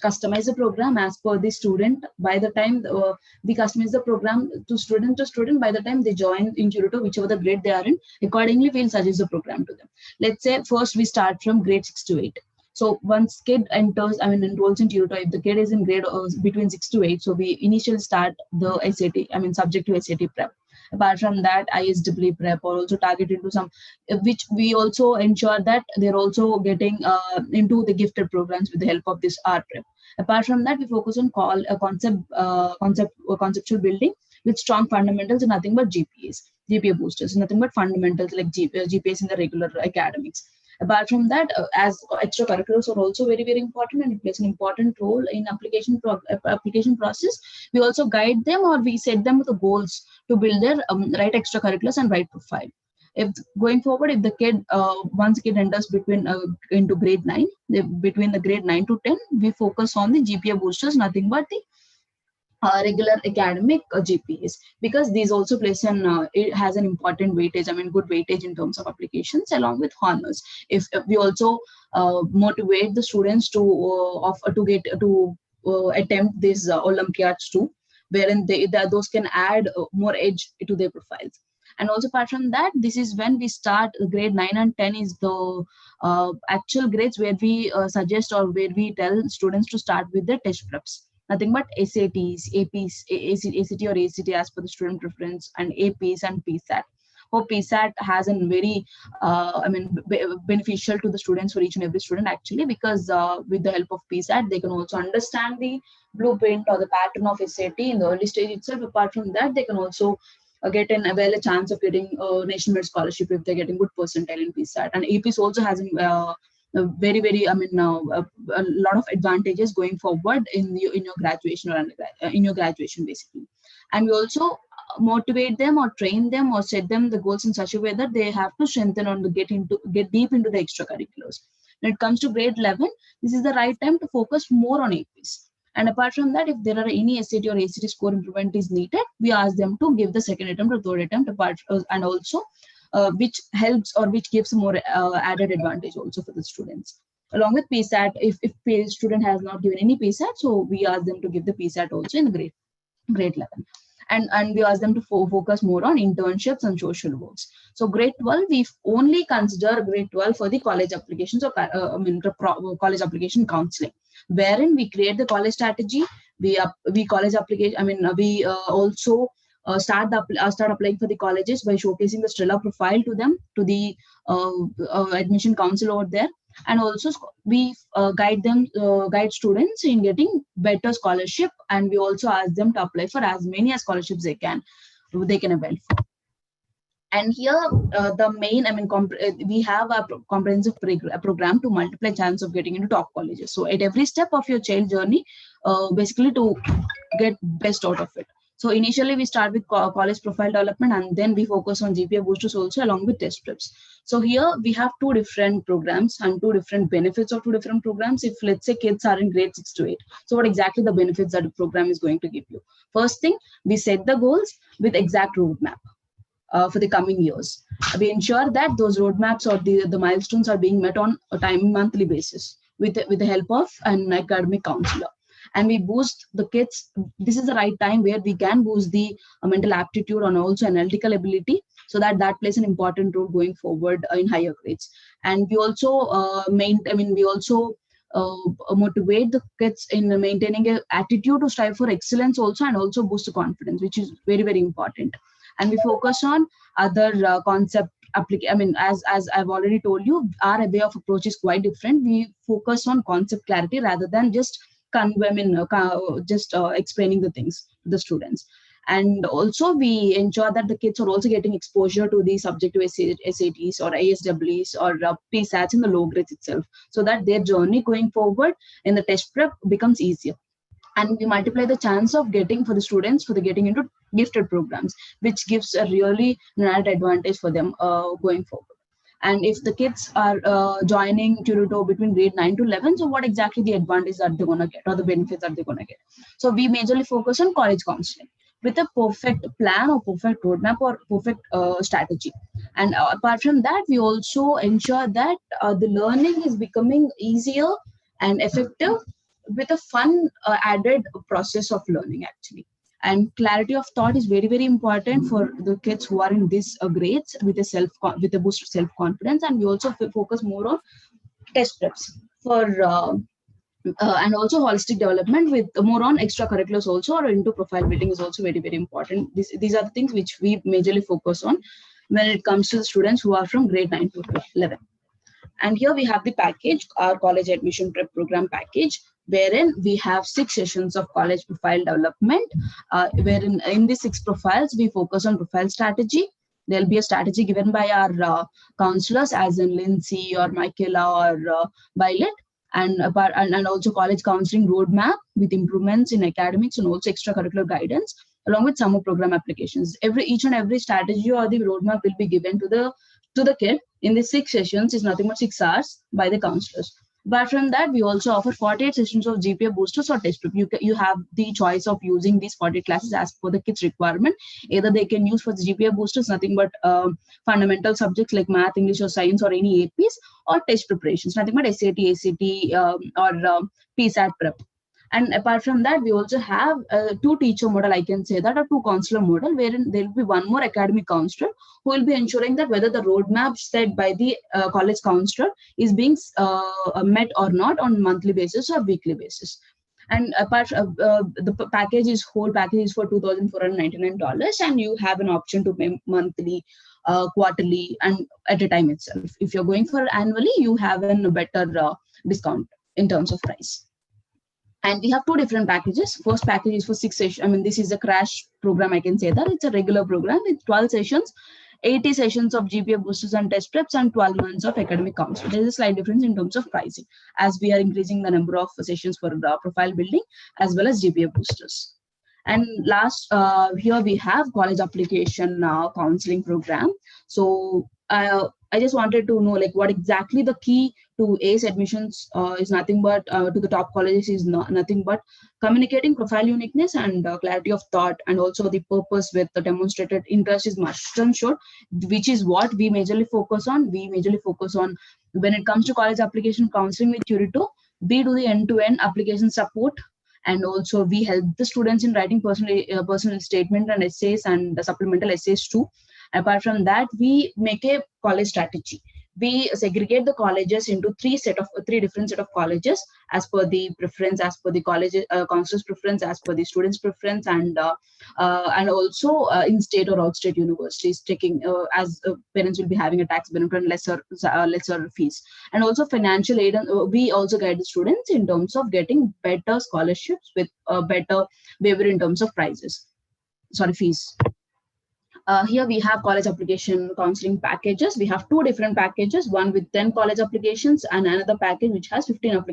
customize the program as per the student. By the time we customize the program to student by the time they join in Turito, whichever the grade they are in, accordingly we'll suggest the program to them. Let's say first we start from grade 6 to 8. So once kid enrolls in Turito, if the kid is in grade between 6 to 8, so we initially start the SAT, subject to SAT prep. Apart from that, ISW prep, or also target into some, which we also ensure that they're also getting into the gifted programs with the help of this R prep. Apart from that, we focus on conceptual building with strong fundamentals and nothing but GPA boosters, nothing but fundamentals like GPAs in the regular academics. Apart from that, as extracurriculars are also very, very important, and it plays an important role in application process. We also guide them, or we set them with the goals to build their right extracurriculars and right profile. If going forward, if the kid once kid enters between into grade 9, between the grade 9 to 10, we focus on the GPA boosters, nothing but the regular academic GPAs, because these also plays it has an important weightage. I mean, good weightage in terms of applications along with honors. If we also motivate the students to get to attempt these Olympiads too, wherein those can add more edge to their profiles. And also apart from that, this is when we start grade 9 and 10 is the actual grades where we suggest or where we tell students to start with the test preps, nothing but SATs, APs, ACT or ACT as per the student preference, and APs and PSAT. Hope PSAT has a very, beneficial to the students, for each and every student actually, because with the help of PSAT, they can also understand the blueprint or the pattern of SAT in the early stage itself. Apart from that, they can also get a chance of getting a nationwide scholarship if they're getting good percentile in PSAT. And APs also has very, a lot of advantages going forward in your graduation or in your graduation basically. And we also motivate them or train them or set them the goals in such a way that they have to strengthen or get deep into the extracurriculars. When it comes to grade 11, this is the right time to focus more on APs. And apart from that, if there are any SAT or ACT score improvement is needed, we ask them to give the second attempt or third attempt, and also which helps or which gives more added advantage also for the students. Along with PSAT, if student has not given any PSAT, so we ask them to give the PSAT also in the grade 11. And we ask them to focus more on internships and social works. So grade 12, we only consider grade 12 for the college applications or college application counseling, wherein we create the college strategy, we college application. We also start applying for the colleges by showcasing the stellar profile to them, to the admission council over there. And also we guide students in getting better scholarship, and we also ask them to apply for as many as scholarships they can avail for. And here the main, we have a comprehensive program to multiply chance of getting into top colleges. So at every step of your child journey, basically to get best out of it. So initially we start with college profile development, and then we focus on GPA boosters also along with test preps. So here we have two different programs and two different benefits of two different programs. If let's say kids are in grade 6 to 8, so what exactly the benefits that the program is going to give you? First thing, we set the goals with exact roadmap for the coming years. We ensure that those roadmaps or the milestones are being met on a monthly basis with the help of an academic counselor. And we boost the kids. This is the right time where we can boost the mental aptitude and also analytical ability, so that plays an important role going forward in higher grades. And we also motivate the kids in maintaining an attitude to strive for excellence also, and also boost the confidence, which is very, very important. And we focus on other concept application. As I've already told you, our way of approach is quite different. We focus on concept clarity rather than just explaining the things to the students. And also we ensure that the kids are also getting exposure to the subjective SATs or ASWs or PSATs in the low grades itself, so that their journey going forward in the test prep becomes easier. And we multiply the chance of getting into gifted programs, which gives a really added advantage for them going forward. And if the kids are joining Turito between grade 9 to 11, so what exactly the advantage that they're going to get or the benefits that they're going to get? So we majorly focus on college counseling with a perfect plan or perfect roadmap or perfect strategy. And apart from that, we also ensure that the learning is becoming easier and effective with a fun added process of learning actually. And clarity of thought is very, very important for the kids who are in these grades with a boost of self-confidence. And we also focus more on test preps for and also holistic development with more on extracurriculars also, or into profile building is also very, very important. These are the things which we majorly focus on when it comes to the students who are from grade 9 to 11. And here we have the package, our college admission prep program package, wherein we have 6 sessions of college profile development, wherein in these 6 profiles, we focus on profile strategy. There'll be a strategy given by our counselors, as in Lindsay or Michaela or Violet, and also college counseling roadmap with improvements in academics and also extracurricular guidance. along with summer program applications. Each and every strategy or the roadmap will be given to the kid in the 6 sessions, is nothing but 6 hours by the counselors. But from that, we also offer 48 sessions of GPA boosters or test prep. You have the choice of using these 40 classes as per the kids' requirement. Either they can use for the GPA boosters, nothing but fundamental subjects like math, English, or science, or any APs, or test preparations, nothing but SAT, ACT, or PSAT prep. And apart from that, we also have a two teacher model, I can say that, a two counselor model, wherein there will be one more academic counselor who will be ensuring that whether the roadmap set by the college counselor is being met or not on monthly basis or weekly basis. And apart the package is whole package is for $2,499, and you have an option to pay monthly, quarterly, and at a time itself. If you're going for annually, you have a better discount in terms of price. And we have two different packages. First package is for 6 sessions. I mean, this is a crash program, I can say that. It's a regular program with 12 sessions, 80 sessions of GPA boosters and test preps, and 12 months of academic counseling. There's a slight difference in terms of pricing, as we are increasing the number of sessions for the profile building as well as GPA boosters. And last, here we have college application counseling program. So I just wanted to know, like, what exactly the key to ACE admissions is nothing but to the top colleges is nothing but communicating profile uniqueness and clarity of thought, and also the purpose with the demonstrated interest is must and should, which is what we majorly focus on. We majorly focus on when it comes to college application counseling with Turito. We do the end-to-end application support, and also we help the students in writing personal statement and essays and the supplemental essays too. Apart from that, we make a college strategy. We segregate the colleges into three different set of colleges as per the preference, as per the college counselor's preference, as per the student's preference, and also in state or out state universities, taking as parents will be having a tax benefit and lesser fees, and also financial aid. And we also guide the students in terms of getting better scholarships with better waiver in terms of fees. Here we have college application counseling packages. We have two different packages, one with 10 college applications and another package which has 15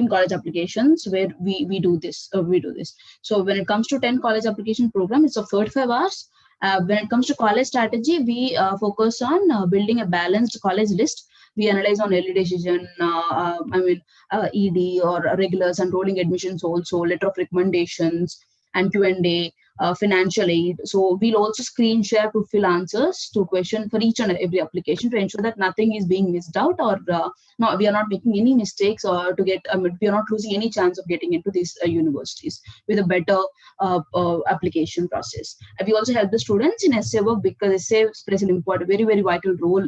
college applications, where we do this. So when it comes to 10 college application program, it's of 35 hours. When it comes to college strategy, we focus on building a balanced college list. We analyze on early decision, ED or regulars and rolling admissions, also letter of recommendations and Q&A, financial aid. So we'll also screen share to fill answers to question for each and every application to ensure that nothing is being missed out, or no, we are not making any mistakes, or we are not losing any chance of getting into these universities with a better application process. And we also help the students in essay work, because essay plays an important, very, very vital role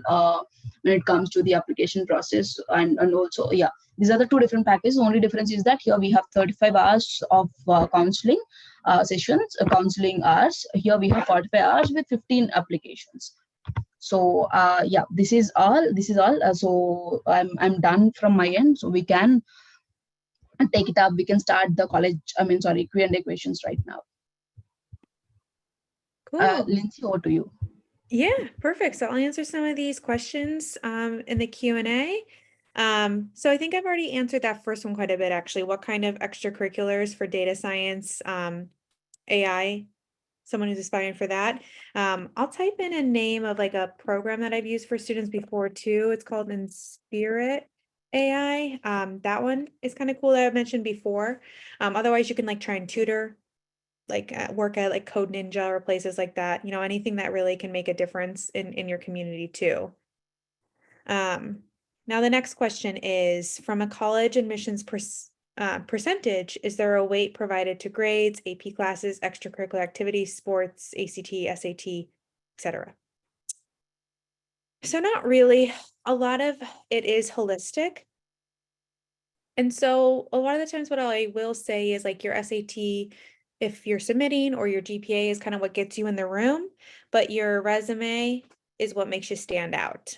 when it comes to the application process. And also, yeah, these are the two different packages. The only difference is that here we have 35 hours of counseling sessions, counseling hours. Here we have 45 hours with 15 applications. So yeah, this is all. So I'm done from my end. So we can take it up. We can start the Q&A questions right now. Cool. Lindsay, over to you. Yeah, perfect. So I'll answer some of these questions in the Q&A. So I think I've already answered that first one quite a bit, actually. What kind of extracurriculars for data science, AI, someone who's aspiring for that? I'll type in a name of like a program that I've used for students before too. It's called Inspirit AI. That one is kind of cool that I mentioned before. Otherwise you can like try and tutor, like work at like Code Ninja or places like that, anything that really can make a difference in your community too. Now the next question is, from a college admissions percentage, is there a weight provided to grades, AP classes, extracurricular activities, sports, ACT, SAT, etc.? So not really. A lot of it is holistic. And so a lot of the times what I will say is like your SAT, if you're submitting, or your GPA is kind of what gets you in the room, but your resume is what makes you stand out.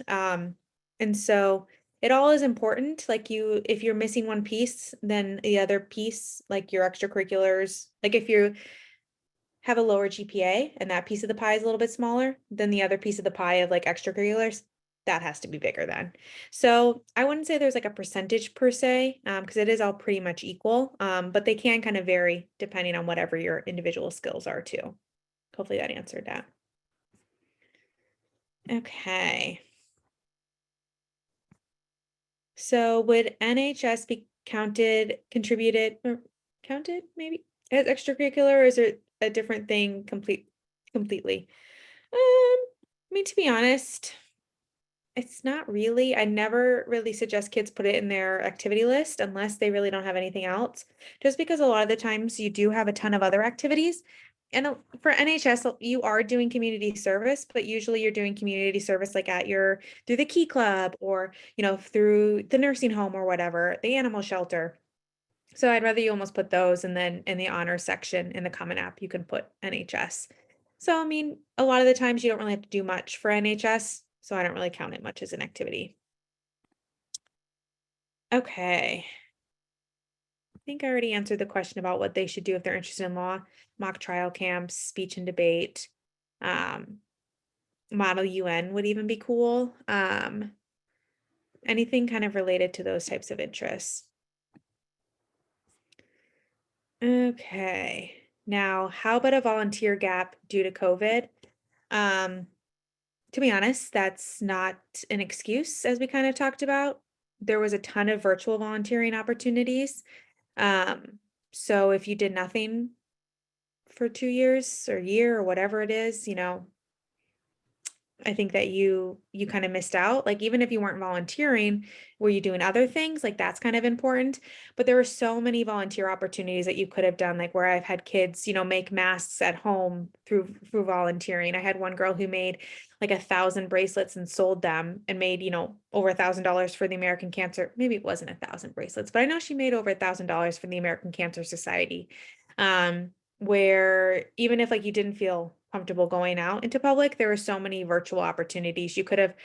And so it all is important. Like if you're missing one piece, then the other piece, like your extracurriculars, like if you have a lower GPA and that piece of the pie is a little bit smaller, then the other piece of the pie of like extracurriculars that has to be bigger then. So I wouldn't say there's like a percentage per se, because it is all pretty much equal, but they can kind of vary depending on whatever your individual skills are too. Hopefully that answered that. Okay. So would NHS be contributed, or counted maybe as extracurricular, or is it a different thing completely? I mean, to be honest, it's not really. I never really suggest kids put it in their activity list unless they really don't have anything else. Just because a lot of the times you do have a ton of other activities. And for NHS, you are doing community service, but usually you're doing community service like at your through the Key Club or, through the nursing home or whatever, the animal shelter. So I'd rather you almost put those, and then in the honor section in the Common App, you can put NHS. So, I mean, a lot of the times you don't really have to do much for NHS, so I don't really count it much as an activity. Okay. I think I already answered the question about what they should do if they're interested in law, mock trial camps, speech and debate. Um, Model UN would even be cool. Anything kind of related to those types of interests. Okay. Now, how about a volunteer gap due to COVID? Um, to be honest, that's not an excuse, as we kind of talked about. There was a ton of virtual volunteering opportunities. Um, so if you did nothing for 2 years or a year or whatever it is, I think that you kind of missed out. Like, even if you weren't volunteering, were you doing other things? Like, that's kind of important. But there were so many volunteer opportunities that you could have done, like where I've had kids, make masks at home through volunteering. I had one girl who made like 1,000 bracelets and sold them and made, over $1,000 for the American Cancer. Maybe it wasn't 1,000 bracelets, but I know she made over $1,000 for the American Cancer Society. Where even if like you didn't feel comfortable going out into public, there were so many virtual opportunities you could have,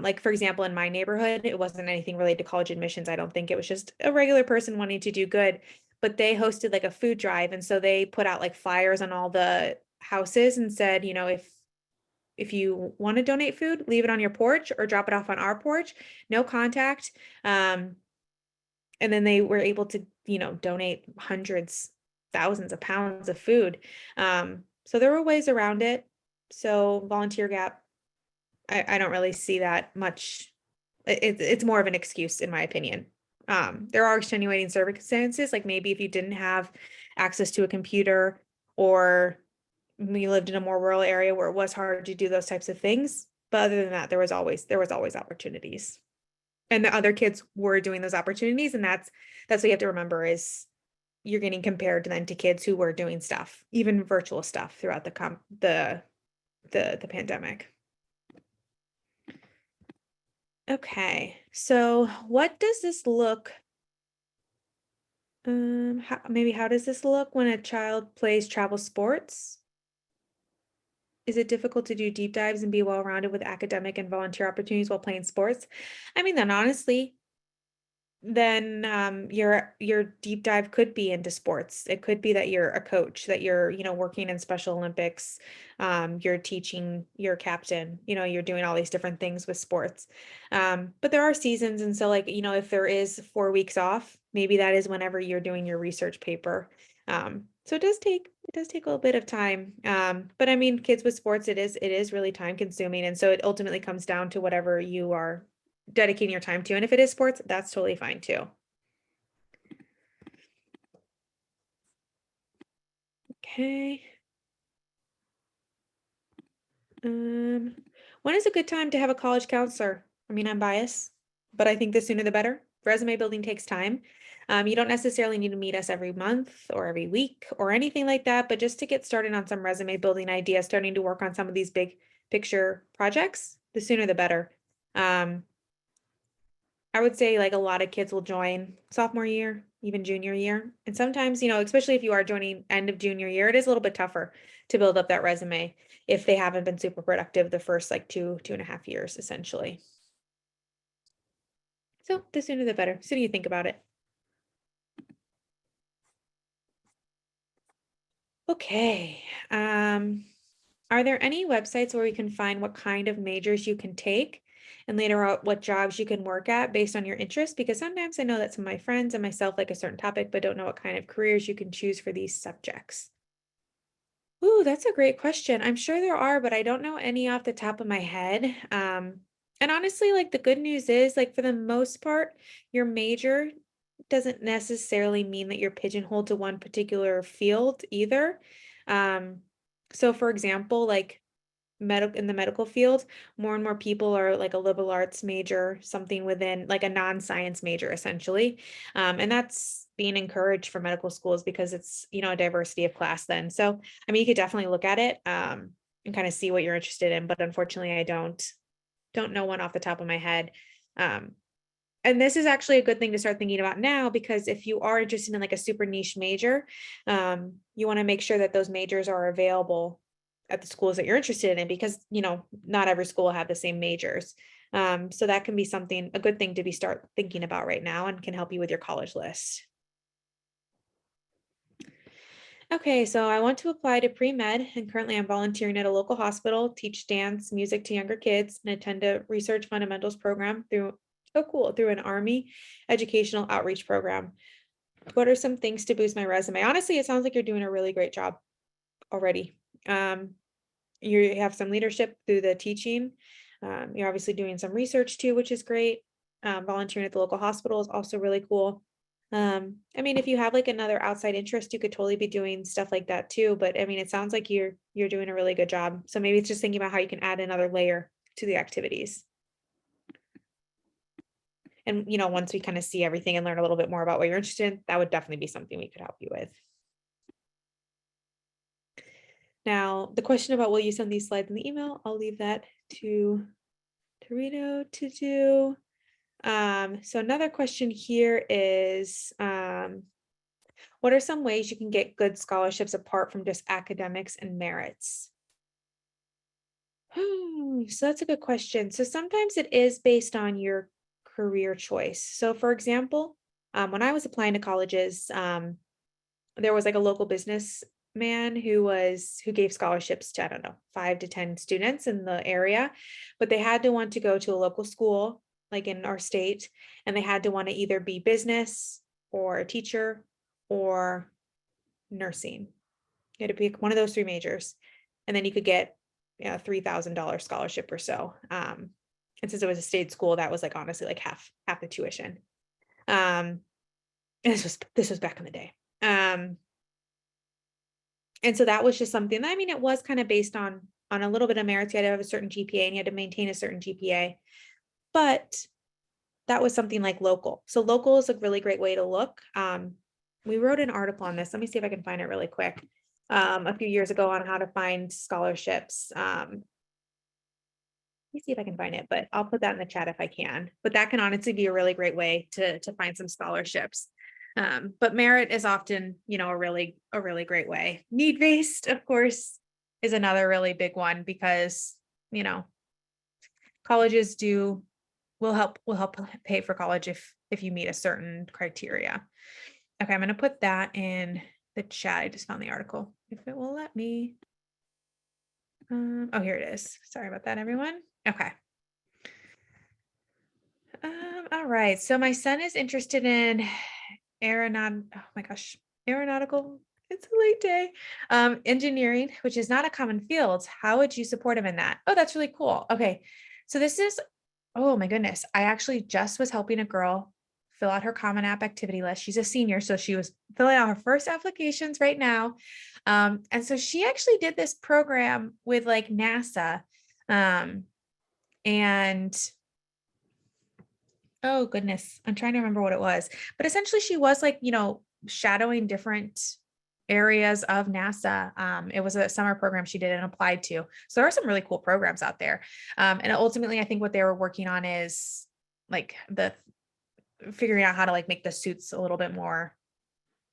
like for example, in my neighborhood, it wasn't anything related to college admissions. I don't think it was just a regular person wanting to do good, but they hosted like a food drive. And so they put out like flyers on all the houses and said, if you want to donate food, leave it on your porch or drop it off on our porch, no contact. And then they were able to, donate hundreds, thousands of pounds of food. So there were ways around it. So volunteer gap, I don't really see that much. It's more of an excuse in my opinion. There are extenuating circumstances, like maybe if you didn't have access to a computer, or we lived in a more rural area where it was hard to do those types of things. But other than that, there was always opportunities. And the other kids were doing those opportunities, and that's what you have to remember is you're getting compared then to kids who were doing stuff, even virtual stuff throughout the pandemic. Okay, so what does this look? How does this look when a child plays travel sports? Is it difficult to do deep dives and be well-rounded with academic and volunteer opportunities while playing sports? I mean, then honestly, then your deep dive could be into sports. It could be that you're a coach, that you're, working in Special Olympics, you're teaching, you're captain, you're doing all these different things with sports. But there are seasons, and so like, if there is 4 weeks off, maybe that is whenever you're doing your research paper. So it does take a little bit of time. But I mean, kids with sports, it is really time consuming, and so it ultimately comes down to whatever you are dedicating your time to. And if it is sports, that's totally fine too. Okay. When is a good time to have a college counselor? I mean, I'm biased, but I think the sooner the better. Resume building takes time. You don't necessarily need to meet us every month or every week or anything like that, but just to get started on some resume building ideas, starting to work on some of these big picture projects, the sooner the better. I would say like a lot of kids will join sophomore year, even junior year. And sometimes, especially if you are joining end of junior year, it is a little bit tougher to build up that resume if they haven't been super productive the first like 2.5 years, essentially. So the sooner the better. So you think about it. Okay. Are there any websites where we can find what kind of majors you can take? and later out what jobs you can work at based on your interests, because sometimes I know that some of my friends and myself like a certain topic, but don't know what kind of careers you can choose for these subjects. Ooh, that's a great question. I'm sure there are, but I don't know any off the top of my head. And honestly, like the good news is, like for the most part, your major doesn't necessarily mean that you're pigeonholed to one particular field either. Um, so for example, like in the medical field, more and more people are like a liberal arts major, something within like a non-science major essentially. And that's being encouraged for medical schools because it's, you know, a diversity of class then. So, I mean, you could definitely look at it and kind of see what you're interested in, but unfortunately I don't know one off the top of my head. Um, and this is actually a good thing to start thinking about now, because if you are interested in like a super niche major, you want to make sure that those majors are available at the schools that you're interested in, because, you know, not every school will have the same majors. So that can be something, a good thing to be start thinking about right now and can help you with your college list. Okay, so I want to apply to pre-med, and currently I'm volunteering at a local hospital, teach dance, music to younger kids, and attend a research fundamentals program through, oh cool, through an Army educational outreach program. What are some things to boost my resume? Honestly, it sounds like you're doing a really great job already. You have some leadership through the teaching. You're obviously doing some research too, which is great. Volunteering at the local hospital is also really cool. I mean, if you have like another outside interest, you could totally be doing stuff like that too. But I mean, it sounds like you're doing a really good job. So maybe it's just thinking about how you can add another layer to the activities. And you know, once we kind of see everything and learn a little bit more about what you're interested in, that would definitely be something we could help you with. Now, the question about will you send these slides in the email, I'll leave that to Turito to do. So another question here is, what are some ways you can get good scholarships apart from just academics and merits? So that's a good question. So sometimes it is based on your career choice. So for example, when I was applying to colleges, there was like a local businessman who gave scholarships to, I don't know, 5 to 10 students in the area, but they had to want to go to a local school, like in our state, and they had to want to either be business or a teacher or nursing. You had to pick one of those three majors, and then you could get, you know, $3,000 scholarship or so. And since it was a state school, that was like honestly like half the tuition. Um, this was back in the day. And so that was just something that, I mean, it was kind of based on a little bit of merits. You had to have a certain GPA and you had to maintain a certain GPA, but that was something like local. So local is a really great way to look. We wrote an article on this. Let me see if I can find it really quick. A few years ago on how to find scholarships. Let me see if I can find it, but I'll put that in the chat if I can. But that can honestly be a really great way to find some scholarships. But merit is often, you know, a really great way. Need-based, of course, is another really big one, because, you know, colleges will help pay for college if you meet a certain criteria. Okay, I'm going to put that in the chat. I just found the article, if it will let me. Oh, here it is. Sorry about that, everyone. Okay. All right. So my son is interested in aeronautical. It's a late day. Engineering, which is not a common field. How would you support him in that? Oh, that's really cool. Okay. So this is, oh my goodness. I actually just was helping a girl fill out her Common App activity list. She's a senior, so she was filling out her first applications right now. And so she actually did this program with like NASA. And oh goodness, I'm trying to remember what it was, but essentially she was like, you know, shadowing different areas of NASA. It was a summer program she did and applied to. So there are some really cool programs out there. And ultimately, I think what they were working on is like the figuring out how to like make the suits a little bit more.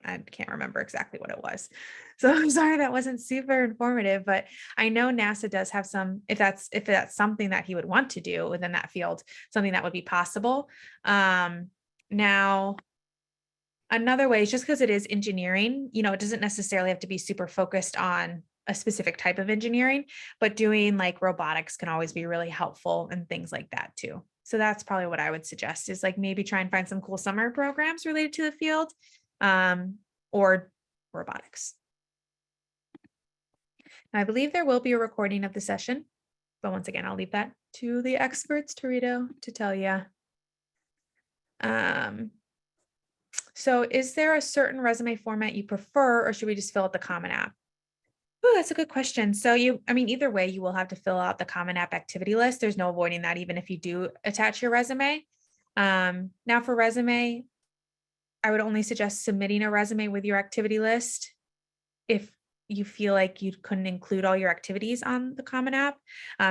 I can't remember exactly what it was. So I'm sorry that wasn't super informative, but I know NASA does have some, if that's something that he would want to do within that field, something that would be possible. Now, another way is just because it is engineering, you know, it doesn't necessarily have to be super focused on a specific type of engineering, but doing like robotics can always be really helpful and things like that too. So that's probably what I would suggest is like maybe try and find some cool summer programs related to the field, or robotics. I believe there will be a recording of the session, but once again, I'll leave that to the experts, Turito, to tell you. So is there a certain resume format you prefer, or should we just fill out the Common App? Oh, that's a good question. So either way, you will have to fill out the Common App activity list. There's no avoiding that, even if you do attach your resume. Now for resume, I would only suggest submitting a resume with your activity list if you feel like you couldn't include all your activities on the Common App.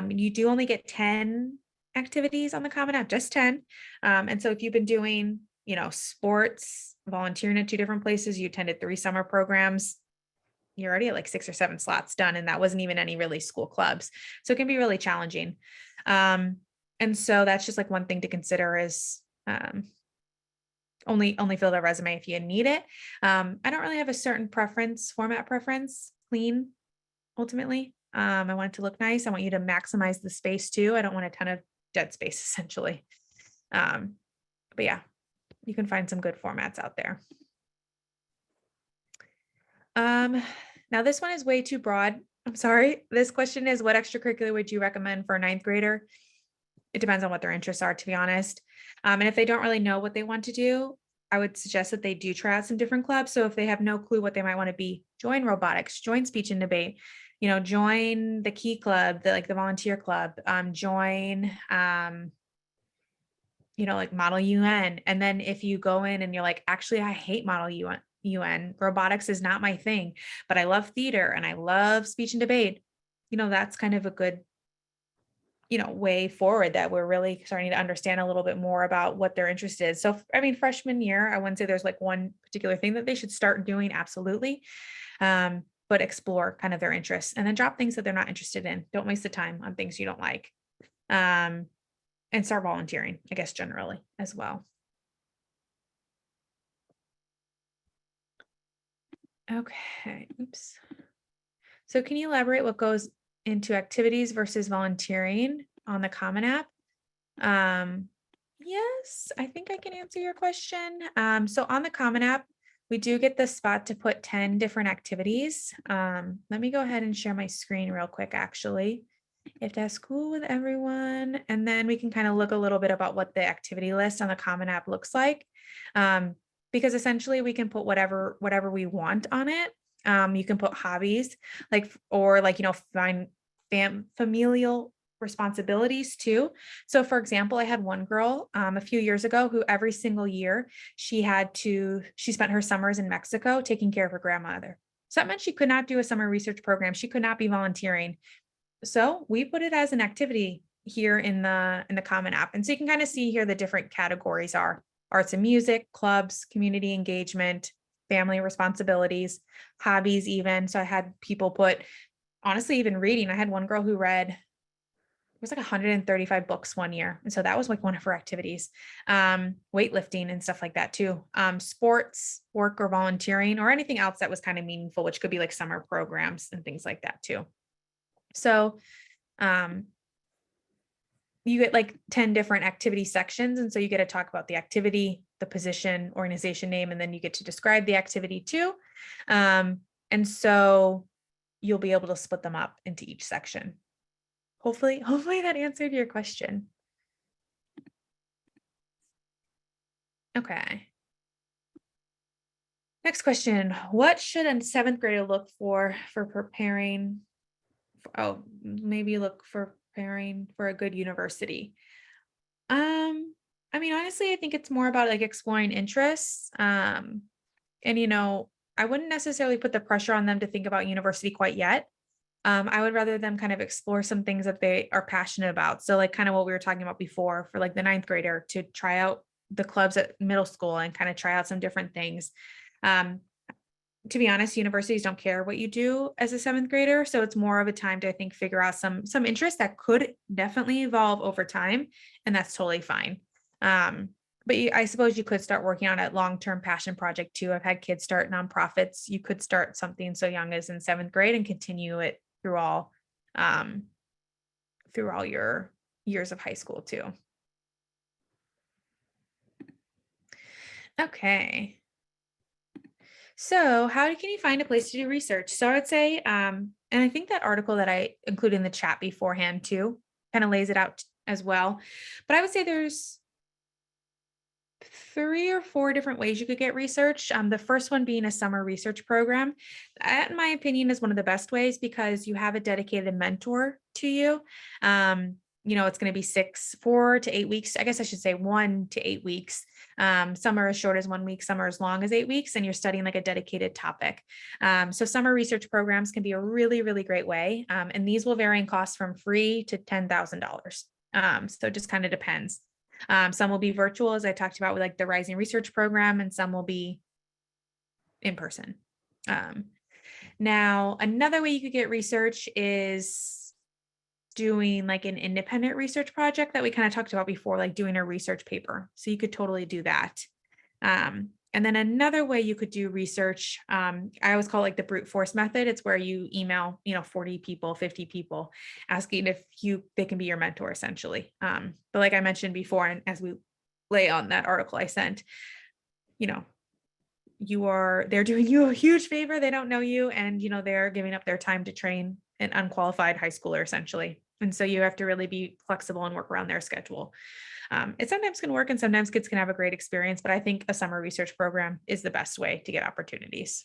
You do only get 10 activities on the Common App, just 10. And so if you've been doing, sports, volunteering at 2 different places, you attended 3 summer programs, you're already at like 6 or 7 slots done. And that wasn't even any really school clubs. So it can be really challenging. And so that's just like one thing to consider is, only fill out a resume if you need it. I don't really have a certain format preference, clean, ultimately. I want it to look nice. I want you to maximize the space too. I don't want a ton of dead space essentially. But yeah, you can find some good formats out there. Now this one is way too broad. I'm sorry. This question is, what extracurricular would you recommend for a 9th grader? It depends on what their interests are, to be honest. And if they don't really know what they want to do, I would suggest that they do try out some different clubs. So if they have no clue what they might want to be, join robotics, join speech and debate, join the Key Club, the volunteer club, join, like Model UN. And then if you go in and you're like, actually, I hate Model UN, robotics is not my thing, but I love theater and I love speech and debate, that's kind of a good way forward, that we're really starting to understand a little bit more about what their interest is. So, freshman year, I wouldn't say there's like one particular thing that they should start doing. Absolutely. But explore kind of their interests and then drop things that they're not interested in. Don't waste the time on things you don't like. And start volunteering, I guess, generally as well. Okay. Oops. So can you elaborate what goes into activities versus volunteering on the Common App? Yes, I think I can answer your question. So on the Common App, we do get the spot to put 10 different activities. Let me go ahead and share my screen real quick, actually, if that's cool with everyone. And then we can kind of look a little bit about what the activity list on the Common App looks like. Because essentially we can put whatever we want on it. You can put hobbies, find familial responsibilities too. So for example, I had one girl a few years ago who every single year she spent her summers in Mexico taking care of her grandmother. So that meant she could not do a summer research program. She could not be volunteering. So we put it as an activity here in the Common App. And so you can kind of see here the different categories are arts and music, clubs, community engagement, family responsibilities, hobbies even. So I had people put, honestly, even reading. I had one girl who read, it was like 135 books one year. And so that was like one of her activities. Weightlifting and stuff like that too. Sports, work or volunteering, or anything else that was kind of meaningful, which could be like summer programs and things like that too. So you get like 10 different activity sections. And so you get to talk about the activity, the position, organization name, and then you get to describe the activity too. And so you'll be able to split them up into each section. Hopefully that answered your question. Okay. Next question. What should a 7th grader look for preparing? Maybe look for preparing for a good university. Honestly, I think it's more about like exploring interests. And I wouldn't necessarily put the pressure on them to think about university quite yet. I would rather them kind of explore some things that they are passionate about. So like kind of what we were talking about before for like the 9th grader, to try out the clubs at middle school and kind of try out some different things. To be honest, universities don't care what you do as a 7th grader. So it's more of a time to, I think, figure out some interests that could definitely evolve over time. And that's totally fine. But I suppose you could start working on a long-term passion project too. I've had kids start nonprofits. You could start something so young as in 7th grade and continue it um, through all your years of high school too. Okay. So how can you find a place to do research? So I would say, and I think that article that I included in the chat beforehand too, kind of lays it out as well. But I would say there's 3 or 4 different ways you could get research. The first one being a summer research program. That, in my opinion, is one of the best ways because you have a dedicated mentor to you. It's going to be 4 to 8 weeks. I guess I should say 1 to 8 weeks. Some are as short as 1 week, some are as long as 8 weeks, and you're studying like a dedicated topic. So summer research programs can be a really, really great way. And these will vary in cost from free to $10,000. So it just kind of depends. Some will be virtual, as I talked about with like the Rising Research Program, and some will be in person. Now, another way you could get research is doing like an independent research project that we kind of talked about before, like doing a research paper. So you could totally do that. And then another way you could do research, I always call it like the brute force method. It's where you email, 40 people, 50 people, asking if they can be your mentor essentially. But like I mentioned before, and as we lay on that article I sent, they're doing you a huge favor. They don't know you, and, they're giving up their time to train an unqualified high schooler essentially. And so you have to really be flexible and work around their schedule. It sometimes can work and sometimes kids can have a great experience, but I think a summer research program is the best way to get opportunities.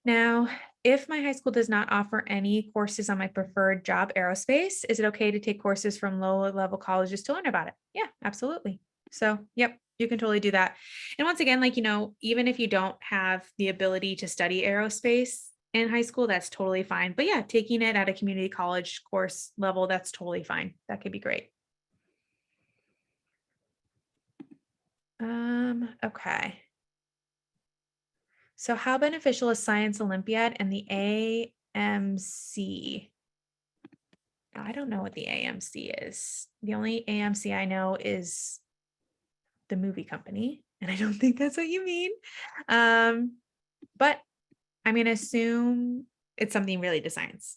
Now, if my high school does not offer any courses on my preferred job, aerospace, is it okay to take courses from lower level colleges to learn about it? Yeah, absolutely. So, yep, you can totally do that. And once again, even if you don't have the ability to study aerospace in high school, that's totally fine. But yeah, taking it at a community college course level, that's totally fine. That could be great. Okay. So how beneficial is Science Olympiad and the AMC? I don't know what the AMC is. The only AMC I know is the movie company, and I don't think that's what you mean. But I'm going to assume it's something related to science.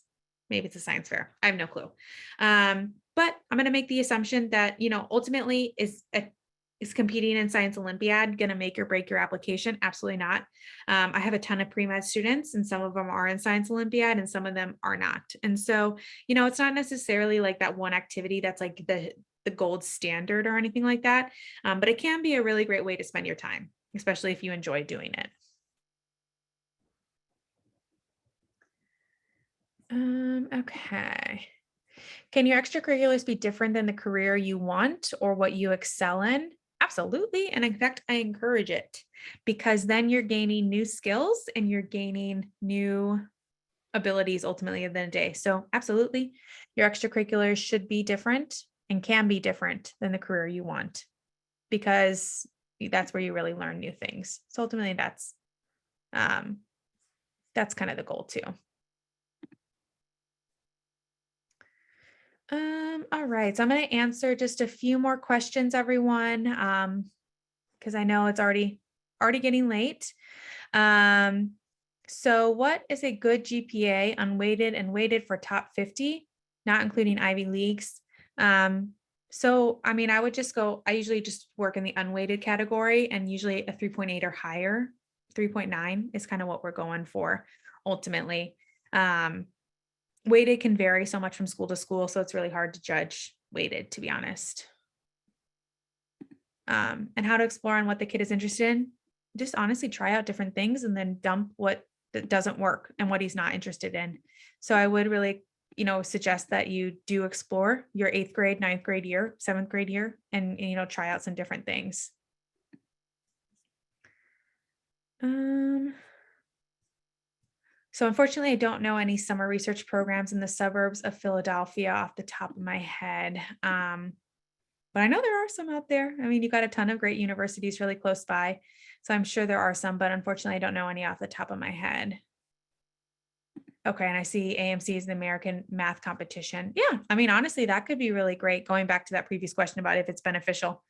Maybe it's a science fair. I have no clue. But I'm going to make the assumption that, ultimately is competing in Science Olympiad going to make or break your application? Absolutely not. I have a ton of pre-med students, and some of them are in Science Olympiad and some of them are not. And so, it's not necessarily like that one activity that's like the gold standard or anything like that. But it can be a really great way to spend your time, especially if you enjoy doing it. Okay. Can your extracurriculars be different than the career you want or what you excel in? Absolutely. And in fact, I encourage it because then you're gaining new skills and you're gaining new abilities ultimately at the end of the day. So absolutely, your extracurriculars should be different and can be different than the career you want because that's where you really learn new things. So ultimately that's kind of the goal too. All right, so I'm going to answer just a few more questions, everyone, because I know it's already getting late. So what is a good GPA unweighted and weighted for top 50, not including Ivy Leagues? So, I mean, I usually just work in the unweighted category, and usually a 3.8 or higher. 3.9 is kind of what we're going for ultimately. Weighted can vary so much from school to school, so it's really hard to judge weighted, to be honest. And how to explore on what the kid is interested in. Just honestly try out different things and then dump what doesn't work and what he's not interested in. So I would really, suggest that you do explore your 8th grade, 9th grade year, 7th grade year, and try out some different things. So unfortunately, I don't know any summer research programs in the suburbs of Philadelphia off the top of my head. But I know there are some out there. I mean, you've got a ton of great universities really close by. So I'm sure there are some, but unfortunately, I don't know any off the top of my head. Okay, and I see AMC is the American Math Competition. Yeah, I mean, honestly, that could be really great. Going back to that previous question about if it's beneficial,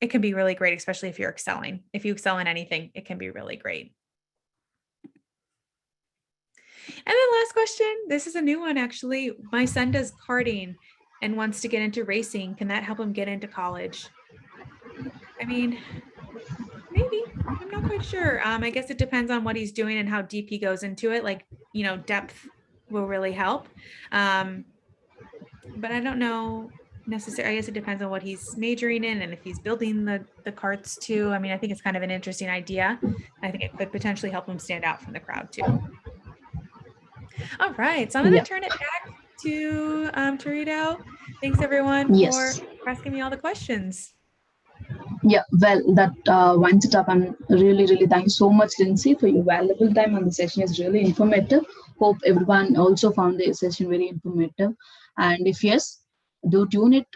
it can be really great, especially if you're excelling. If you excel in anything, it can be really great. And then last question, this is a new one, actually. My son does karting and wants to get into racing. Can that help him get into college? I mean, maybe. I'm not quite sure. I guess it depends on what he's doing and how deep he goes into it. Like, depth will really help. But I don't know necessarily. I guess it depends on what he's majoring in and if he's building the carts too. I mean, I think it's kind of an interesting idea. I think it could potentially help him stand out from the crowd too. All right, so I'm going to turn it back to Turito. Thanks everyone for Yes. asking me all the questions. Yeah, well, that winds it up. And really, really thanks so much, Lindsay, for your valuable time. And the session is really informative. Hope everyone also found the session very informative. And if yes, do tune it